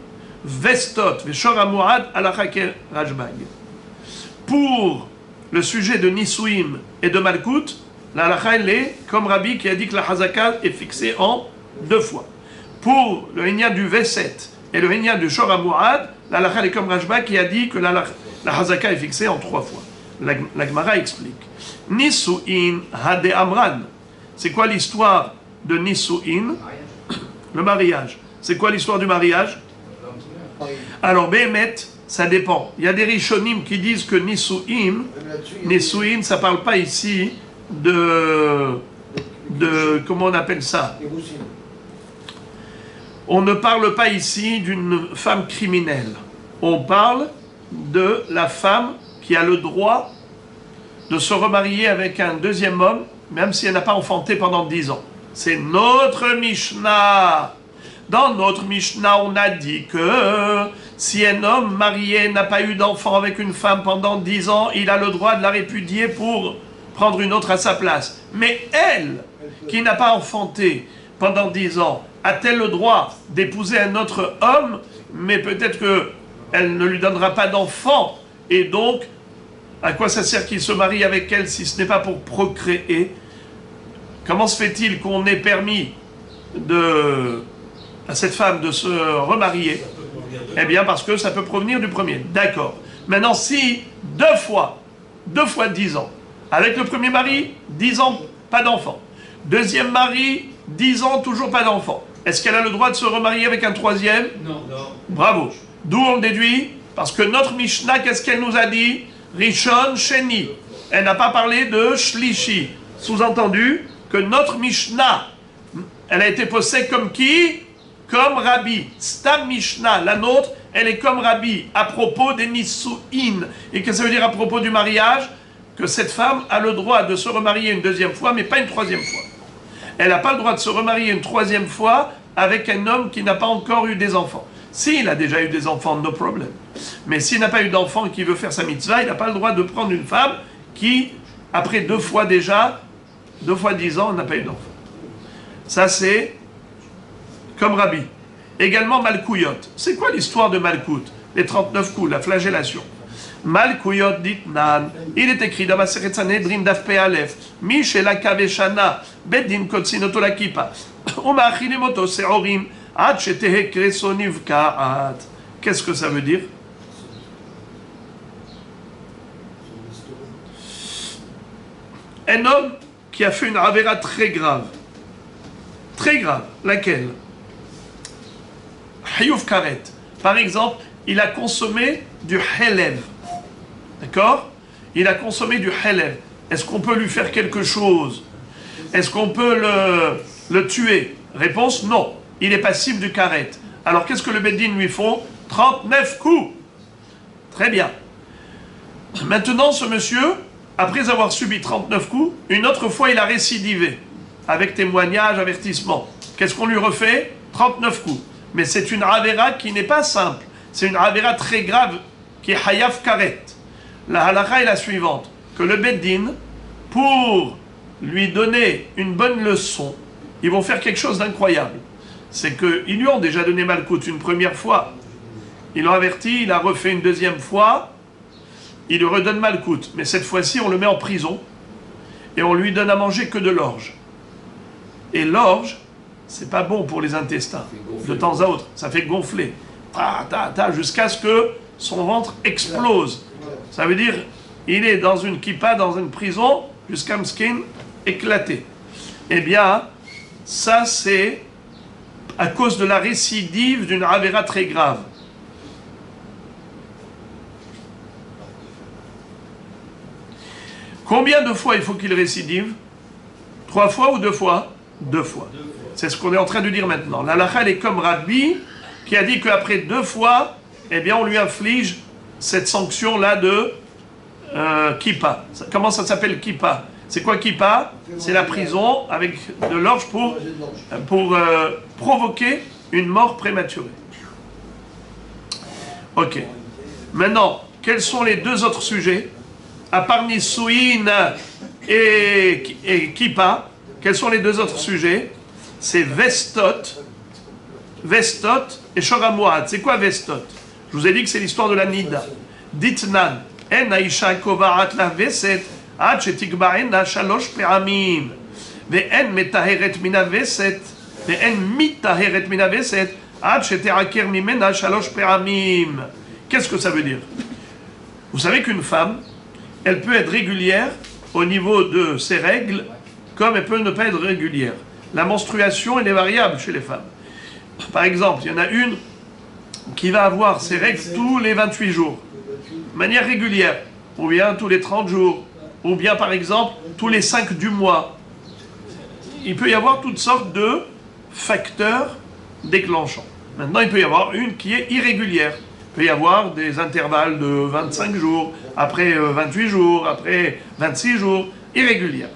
Vestot, Veshor Amouad, halakha Kerashbag. Pour le sujet de Nisuim et de Malkout, la halakha elle est comme Rabbi qui a dit que la Hazaka est fixée en 2 fois. Pour le Hénia du V7 et le Hénia du Shor Amouad, la halakha est comme Rashbag qui a dit que la Hazaka est fixée en 3 fois. La Gemara explique. Nisuin Hade Amran. C'est quoi l'histoire de Nisuin? Le mariage. C'est quoi l'histoire du mariage? Alors, Béhémet, ça dépend. Il y a des Rishonim qui disent que Nisuin, ça ne parle pas ici de. Comment on appelle ça? On ne parle pas ici d'une femme criminelle. On parle de la femme qui a le droit de se remarier avec un deuxième homme, même si elle n'a pas enfanté pendant 10 ans. C'est notre Mishnah. Dans notre Mishnah, on a dit que si un homme marié n'a pas eu d'enfant avec une femme pendant 10 ans, il a le droit de la répudier pour prendre une autre à sa place. Mais elle, qui n'a pas enfanté pendant 10 ans, a-t-elle le droit d'épouser un autre homme, mais peut-être qu'elle ne lui donnera pas d'enfant, et donc, à quoi ça sert qu'il se marie avec elle si ce n'est pas pour procréer? Comment se fait-il qu'on ait permis à cette femme de se remarier? Eh bien, parce que ça peut provenir du premier. D'accord. Maintenant, si 2 fois 10 ans, avec le premier mari, 10 ans, pas d'enfant. Deuxième mari, 10 ans, toujours pas d'enfant. Est-ce qu'elle a le droit de se remarier avec un troisième? Non. Bravo. D'où on déduit? Parce que notre Mishnah, qu'est-ce qu'elle nous a dit? Rishon, Sheni. Elle n'a pas parlé de Shlishi. Sous-entendu que notre Mishnah, elle a été posée comme qui? Comme Rabbi. Stam Mishnah, la nôtre, elle est comme Rabbi à propos des Nisuin. Et qu'est-ce que ça veut dire à propos du mariage? Que cette femme a le droit de se remarier une 2e fois, mais pas une 3e fois. Elle n'a pas le droit de se remarier une 3e fois avec un homme qui n'a pas encore eu des enfants. S'il a déjà eu des enfants, no problem. Mais s'il n'a pas eu d'enfants et qu'il veut faire sa mitzvah, il n'a pas le droit de prendre une femme qui, après 2 fois déjà, 2 fois 10 ans, n'a pas eu d'enfant. Ça, c'est comme Rabbi. Également Malkouyot. C'est quoi l'histoire de Malkout? Les 39 coups, la flagellation. Malkouyot dit nan. Il est écrit dans Masechet Sanhedrin Daf Pe Aleph. Mi shela kaveshana bedin kotsin oto la kippa. Umaachilim oto seorim ad shetehe kreso nivkaat. Qu'est-ce que ça veut dire? Un homme qui a fait une avéra très grave. Très grave. Laquelle? Hayuf karet. Par exemple, il a consommé du helev. D'accord? Il a consommé du helev. Est-ce qu'on peut lui faire quelque chose? Est-ce qu'on peut le tuer? Réponse, non. Il est passible du karet. Alors qu'est-ce que le Beddin lui font? 39 coups. Très bien. Maintenant, ce monsieur, après avoir subi 39 coups, une autre fois, il a récidivé. Avec témoignage, avertissement. Qu'est-ce qu'on lui refait? 39 coups. Mais c'est une avéra qui n'est pas simple. C'est une avéra très grave qui est hayaf karet. La halakha est la suivante. Que le Beddin, pour lui donner une bonne leçon, ils vont faire quelque chose d'incroyable. C'est qu'ils lui ont déjà donné Malkout une première fois. Ils l'ont averti, il a refait une 2e fois. Il lui redonne Malkout. Mais cette fois-ci, on le met en prison. Et on lui donne à manger que de l'orge. Et l'orge, c'est pas bon pour les intestins. De temps à autre, ça fait gonfler. Jusqu'à ce que son ventre explose. Ça veut dire, il est dans une kippa, dans une prison, jusqu'à Mskin, éclaté. Eh bien, ça c'est à cause de la récidive d'une avéra très grave. Combien de fois il faut qu'il récidive? 3 fois ou 2 fois? 2 fois. C'est ce qu'on est en train de dire maintenant. La halakha, elle est comme Rabbi, qui a dit qu'après 2 fois, eh bien, on lui inflige cette sanction-là de kippa. Comment ça s'appelle kippa? C'est quoi kippa? C'est la prison avec de l'orge pour provoquer une mort prématurée. Ok. Maintenant, quels sont les 2 autres sujets? À part Nisuin et kippa, quels sont les 2 autres sujets? C'est vestot et shoramuad. C'est quoi vestot? Je vous ai dit que c'est l'histoire de la nida. Ditnan, en aisha kovaat la veset, ad shetikba'ena shalosh pe'amim. Ve'en metaheret mina veset, ve'en mitaheret mina veset, ad shete'aker mimena shalosh pe'amim. Qu'est-ce que ça veut dire? Vous savez qu'une femme, elle peut être régulière au niveau de ses règles, comme elle peut ne pas être régulière. La menstruation, elle est variable chez les femmes. Par exemple, il y en a une qui va avoir ses règles tous les 28 jours, de manière régulière, ou bien tous les 30 jours, ou bien par exemple tous les 5 du mois. Il peut y avoir toutes sortes de facteurs déclenchants. Maintenant, il peut y avoir une qui est irrégulière. Il peut y avoir des intervalles de 25 jours, après 28 jours, après 26 jours, irrégulières.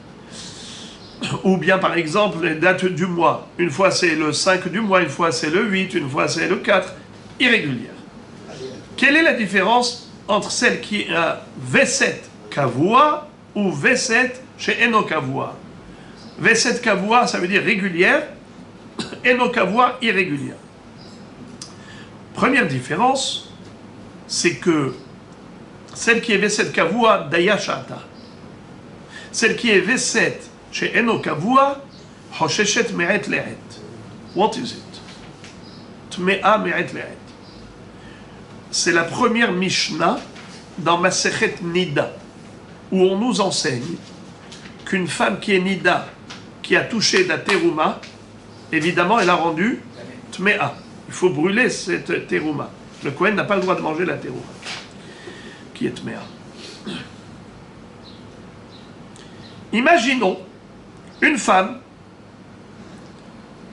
Ou bien par exemple les dates du mois. Une fois c'est le 5 du mois, une fois c'est le 8, une fois c'est le 4. Irrégulière. Quelle est la différence entre celle qui est un V7 kavua ou V7 chez Eno kavua? V7 kavua, ça veut dire régulière, Eno kavua, irrégulière. Première différence, c'est que celle qui est V7 kavua, dayashata. Celle qui est V7 chez Eno kavua, hosheshet me'et le'et. What is it? Tme'a me'et le'et. C'est la première Mishnah dans Masechet Nida, où on nous enseigne qu'une femme qui est Nida, qui a touché de la terouma, évidemment, elle a rendu Tme'a. Il faut brûler cette terouma. Le Kohen n'a pas le droit de manger la terouma, qui est Tme'a. Imaginons une femme,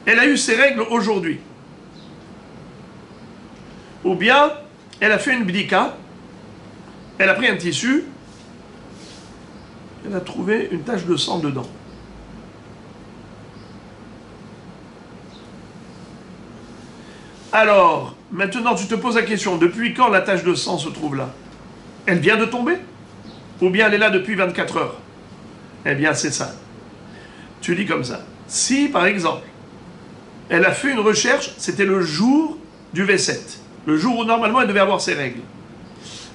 elle a eu ses règles aujourd'hui. Ou bien, elle a fait une bdika, elle a pris un tissu, elle a trouvé une tache de sang dedans. Alors, maintenant tu te poses la question, depuis quand la tache de sang se trouve là? Elle vient de tomber? Ou bien elle est là depuis 24 heures? Eh bien c'est ça. Tu dis comme ça. Si, par exemple, elle a fait une recherche, c'était le jour du V7. Le jour où normalement elle devait avoir ses règles.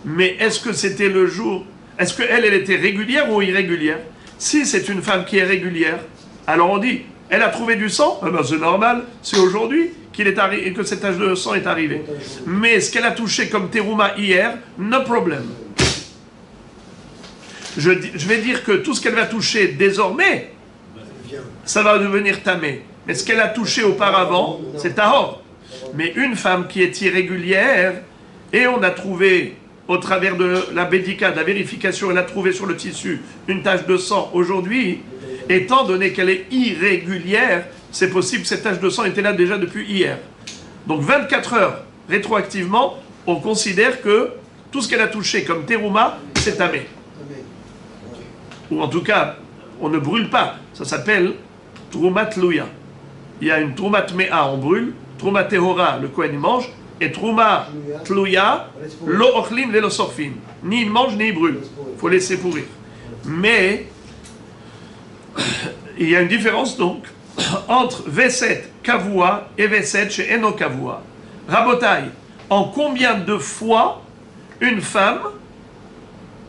Mais est-ce que c'était le jour... Est-ce qu'elle était régulière ou irrégulière? Si c'est une femme qui est régulière, alors on dit, elle a trouvé du sang, eh ben c'est normal, c'est aujourd'hui que cette tache de sang est arrivée. Mais ce qu'elle a touché comme terouma hier, no problem. Je vais dire que tout ce qu'elle va toucher désormais, ça va devenir tamé. Mais ce qu'elle a touché auparavant, c'est tahor. Mais une femme qui est irrégulière, et on a trouvé, au travers de la bédika, de la vérification, elle a trouvé sur le tissu une tache de sang aujourd'hui, étant donné qu'elle est irrégulière, c'est possible que cette tache de sang était là déjà depuis hier. Donc 24 heures, rétroactivement, on considère que tout ce qu'elle a touché comme terouma, c'est tamé. Ou en tout cas, on ne brûle pas. Ça s'appelle troumat louya. Il y a une troumat mea, on brûle. Trouma tehora, le Kohen il mange, et trouma tlouya, lo ochlim le lo sorfim. Ni il mange ni il brûle. Il faut laisser pourrir. Mais il y a une différence donc entre V7 kavua et V7 chez Eno kavua. Rabotai, en combien de fois une femme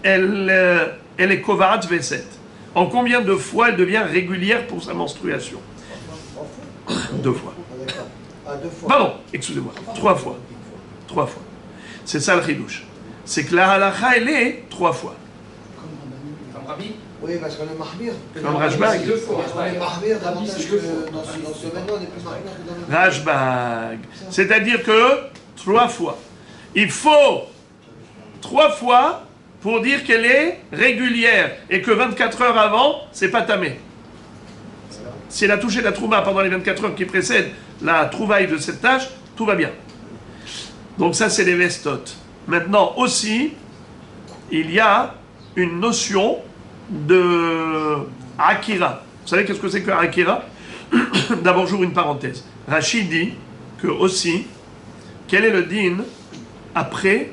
elle est kovarat V7? En combien de fois elle devient régulière pour sa menstruation? 2 fois. Pardon, excusez-moi, 3 fois. 3 fois. C'est ça le chidouche. C'est que la halakha, elle est 3 fois. Comme Rabbi? Oui, parce qu'on est mahmir. Comme Rajbag. On est mahmir davantage que dans ce domaine-là, on est plus mahmir que dans le Rajbag. C'est-à-dire que 3 fois. Il faut 3 fois pour dire qu'elle est régulière et que 24 heures avant, c'est pas tamé. Si elle a touché la trouma pendant les 24 heures qui précèdent la trouvaille de cette tâche, tout va bien. Donc ça, c'est les vestotes. Maintenant aussi, il y a une notion de akira. Vous savez qu'est-ce que c'est que akira? D'abord, j'ouvre une parenthèse. Rachid dit que aussi, quel est le din après,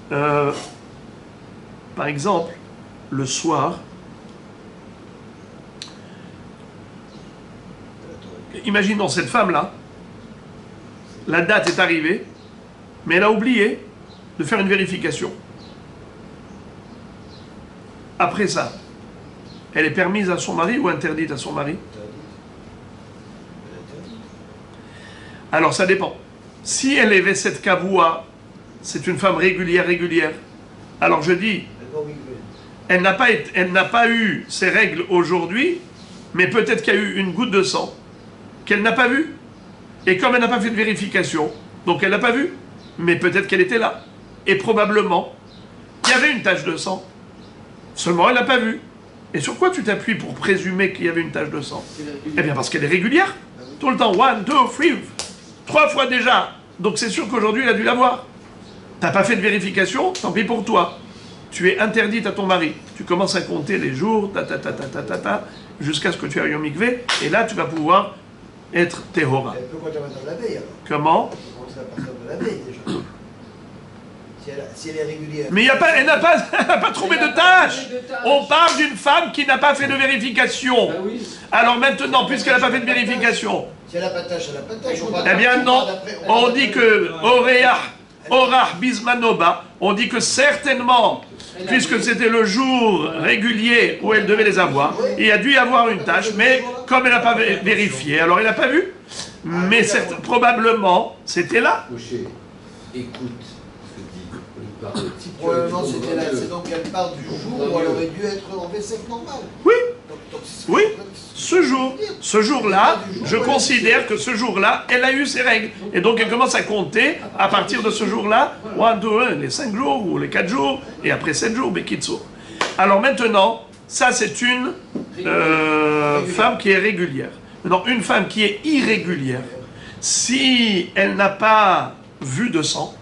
par exemple, le soir, imaginons cette femme-là, la date est arrivée, mais elle a oublié de faire une vérification. Après ça, elle est permise à son mari ou interdite à son mari? Alors ça dépend. Si elle est cette kavoua, c'est une femme régulière. Alors je dis, elle n'a pas eu ses règles aujourd'hui, mais peut-être qu'il y a eu une goutte de sang qu'elle n'a pas vue. Et comme elle n'a pas fait de vérification, donc elle n'a pas vu, mais peut-être qu'elle était là. Et probablement, il y avait une tache de sang. Seulement, elle n'a pas vu. Et sur quoi tu t'appuies pour présumer qu'il y avait une tache de sang? Eh bien, parce qu'elle est régulière. Tout le temps. 1, 2, 3. 3 fois déjà. Donc c'est sûr qu'aujourd'hui, elle a dû l'avoir. T'as pas fait de vérification, tant pis pour toi. Tu es interdite à ton mari. Tu commences à compter les jours, jusqu'à ce que tu ailles au mikvé. Et là, tu vas pouvoir être Tehora. Elle peut compter à partir de la veille alors. Comment? Elle peut compter à partir de la veille déjà. Si elle est régulière. Mais elle n'a pas trouvé de tâche. On parle d'une femme qui n'a pas fait de vérification. Alors maintenant, puisqu'elle n'a pas fait de vérification, Si elle n'a pas de tâche, elle n'a pas de tâche. eh bien non, on dit que Orah Bismanoba, on dit que certainement, puisque c'était le jour régulier où elle devait les avoir, il y a dû y avoir une tâche, mais comme elle n'a pas vérifié, alors elle n'a pas vu. Mais probablement, c'était là. Moshe, écoute ce que dit. Si Probablement c'était là, c'est donc elle part du jour où elle aurait dû être en V7 normal. Oui. Oui, ce jour-là, je considère que ce jour-là, elle a eu ses règles. Et donc elle commence à compter à partir de ce jour-là, 1, 2, les 5 jours ou les 4 jours, et après 7 jours, Bekitso. Alors maintenant, ça c'est une femme qui est régulière. Maintenant, une femme qui est irrégulière, si elle n'a pas vu de sang,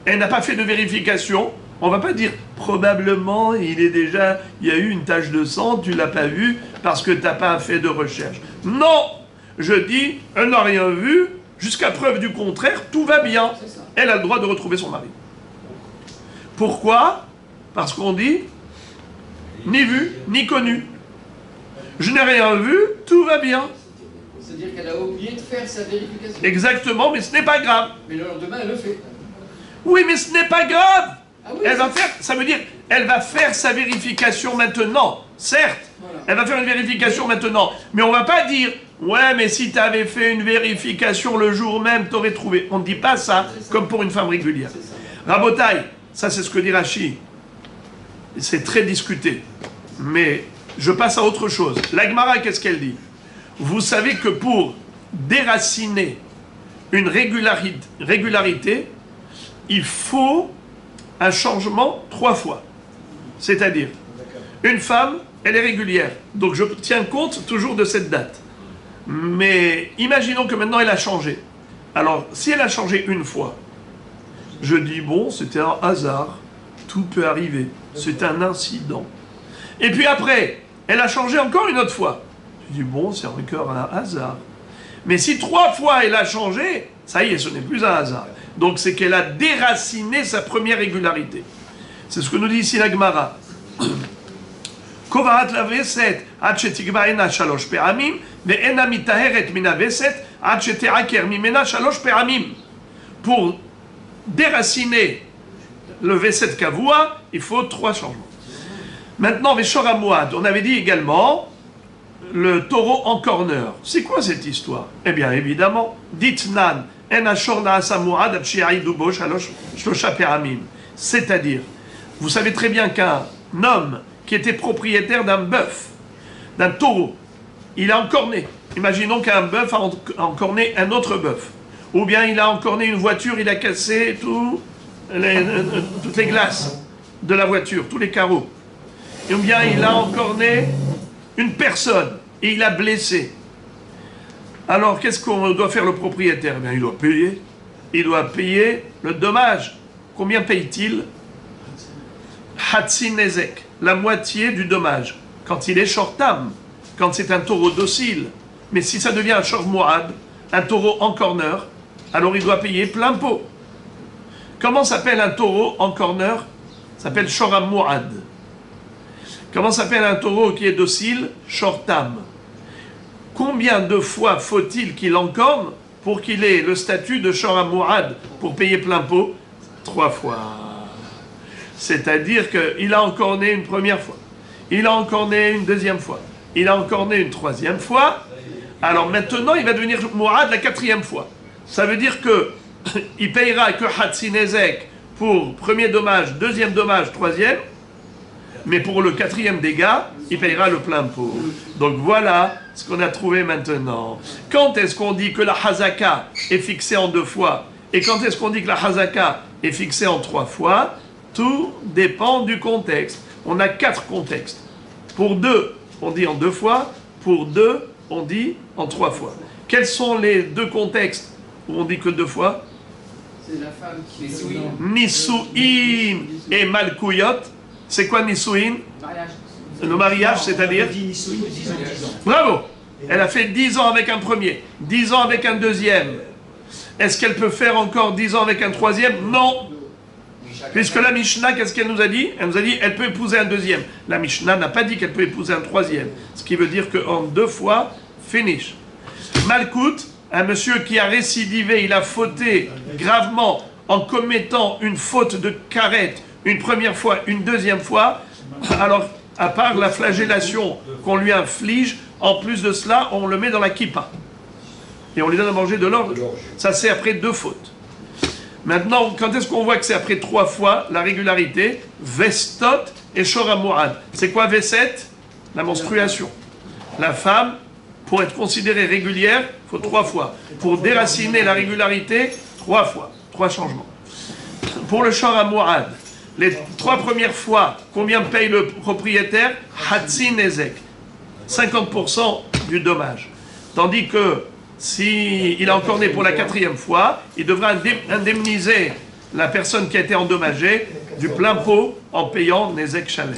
elle n'a pas fait de vérification, on ne va pas dire probablement il y a eu une tache de sang, tu ne l'as pas vu parce que tu n'as pas fait de recherche. Non, je dis, elle n'a rien vu, jusqu'à preuve du contraire, tout va bien. Elle a le droit de retrouver son mari. Pourquoi? Parce qu'on dit, ni vu, ni connu. Je n'ai rien vu, tout va bien. C'est-à-dire qu'elle a oublié de faire sa vérification. Exactement, mais ce n'est pas grave. Mais le lendemain, elle le fait. Oui, mais ce n'est pas grave. Ah oui, Elle va faire, ça veut dire, elle va faire sa vérification maintenant, certes. Voilà. Elle va faire une vérification maintenant. Mais on ne va pas dire, ouais, mais si tu avais fait une vérification le jour même, tu aurais trouvé. On ne dit pas ça comme pour une femme régulière. Rabotaï, ça c'est ce que dit Rachi. C'est très discuté. Mais je passe à autre chose. La Gemara, qu'est-ce qu'elle dit? Vous savez que pour déraciner une régularité, il faut un changement 3 fois. C'est-à-dire, une femme, elle est régulière. Donc je tiens compte toujours de cette date. Mais imaginons que maintenant elle a changé. Alors, si elle a changé une fois, je dis, bon, c'était un hasard. Tout peut arriver. C'est un incident. Et puis après, elle a changé encore une autre fois. Je dis, bon, c'est encore un hasard. Mais si 3 fois elle a changé, ça y est, ce n'est plus un hasard. Donc c'est qu'elle a déraciné sa première régularité. C'est ce que nous dit ici la Gemara. Kovarat la veset, ad shetikbaena shalosh pe'amim, ve'ena mitaheret mina veset, ad shete'aker mimena shalosh pe'amim. Pour déraciner le veset kavua, il faut 3 changements. Maintenant, Veshor Amouad, on avait dit également le taureau en corner. C'est quoi cette histoire? Eh bien, évidemment, Ditnan, c'est-à-dire, vous savez très bien qu'un homme qui était propriétaire d'un bœuf, d'un taureau. Il a encorné. Imaginons qu'un bœuf a encorné un autre bœuf. Ou bien il a encorné une voiture, il a cassé toutes les glaces de la voiture, tous les carreaux. Ou bien il a encorné une personne et il a blessé. Alors qu'est-ce qu'on doit faire le propriétaire? Eh bien, il doit payer. Il doit payer le dommage. Combien paye-t-il? Hatsin Nezek, la moitié du dommage. Quand il est shortam, quand c'est un taureau docile. Mais si ça devient un shor moad, un taureau en corner, alors il doit payer plein pot. Comment s'appelle un taureau en corner? Ça s'appelle shoram moad. Comment s'appelle un taureau qui est docile? Shortam. Combien de fois faut-il qu'il encorne pour qu'il ait le statut de shoram moad pour payer plein pot? 3 fois. C'est-à-dire qu'il a encorné une première fois, il a encorné une deuxième fois, il a encorné une troisième fois, alors maintenant il va devenir moad la 4e fois. Ça veut dire que il payera que Hatsin Nezek pour premier dommage, deuxième dommage, troisième, mais pour le 4e dégât, il payera le plein pot. Donc voilà ce qu'on a trouvé maintenant. Quand est-ce qu'on dit que la Hazaka est fixée en 2 fois? Et quand est-ce qu'on dit que la Hazaka est fixée en 3 fois? Tout dépend du contexte. On a 4 contextes. Pour 2, on dit en 2 fois. Pour 2, on dit en 3 fois. Quels sont les 2 contextes où on dit que 2 fois? C'est la femme qui est Nisu'in et Malkouyot. C'est quoi Nisu'in? mariage. Le mariage, c'est-à-dire? 10 ans. Bravo! Elle a fait 10 ans avec un premier, 10 ans avec un deuxième. Est-ce qu'elle peut faire encore 10 ans avec un troisième? Non! Puisque la Mishnah, qu'est-ce qu'elle nous a dit? Elle nous a dit elle peut épouser un deuxième. La Mishnah n'a pas dit qu'elle peut épouser un troisième. Ce qui veut dire qu'en 2 fois, finish. Malkout, un monsieur qui a récidivé, il a fauté gravement en commettant une faute de karet, une première fois, une deuxième fois. Alors, à part la flagellation qu'on lui inflige, en plus de cela, on le met dans la kippa. Et on lui donne à manger de l'orge. Ça, c'est après 2 fautes. Maintenant, quand est-ce qu'on voit que c'est après 3 fois la régularité? Vestot et shoram moad. C'est quoi Veset? La menstruation. La femme, pour être considérée régulière, il faut 3 fois. Pour déraciner la régularité, 3 fois. 3 changements. Pour le shoram moad, les 3 premières fois, combien paye le propriétaire? Hatsin Nezek. 50% du dommage. Tandis que s'il a encorné pour la 4e fois, il devra indemniser la personne qui a été endommagée du plein pot en payant Nezek Shalem.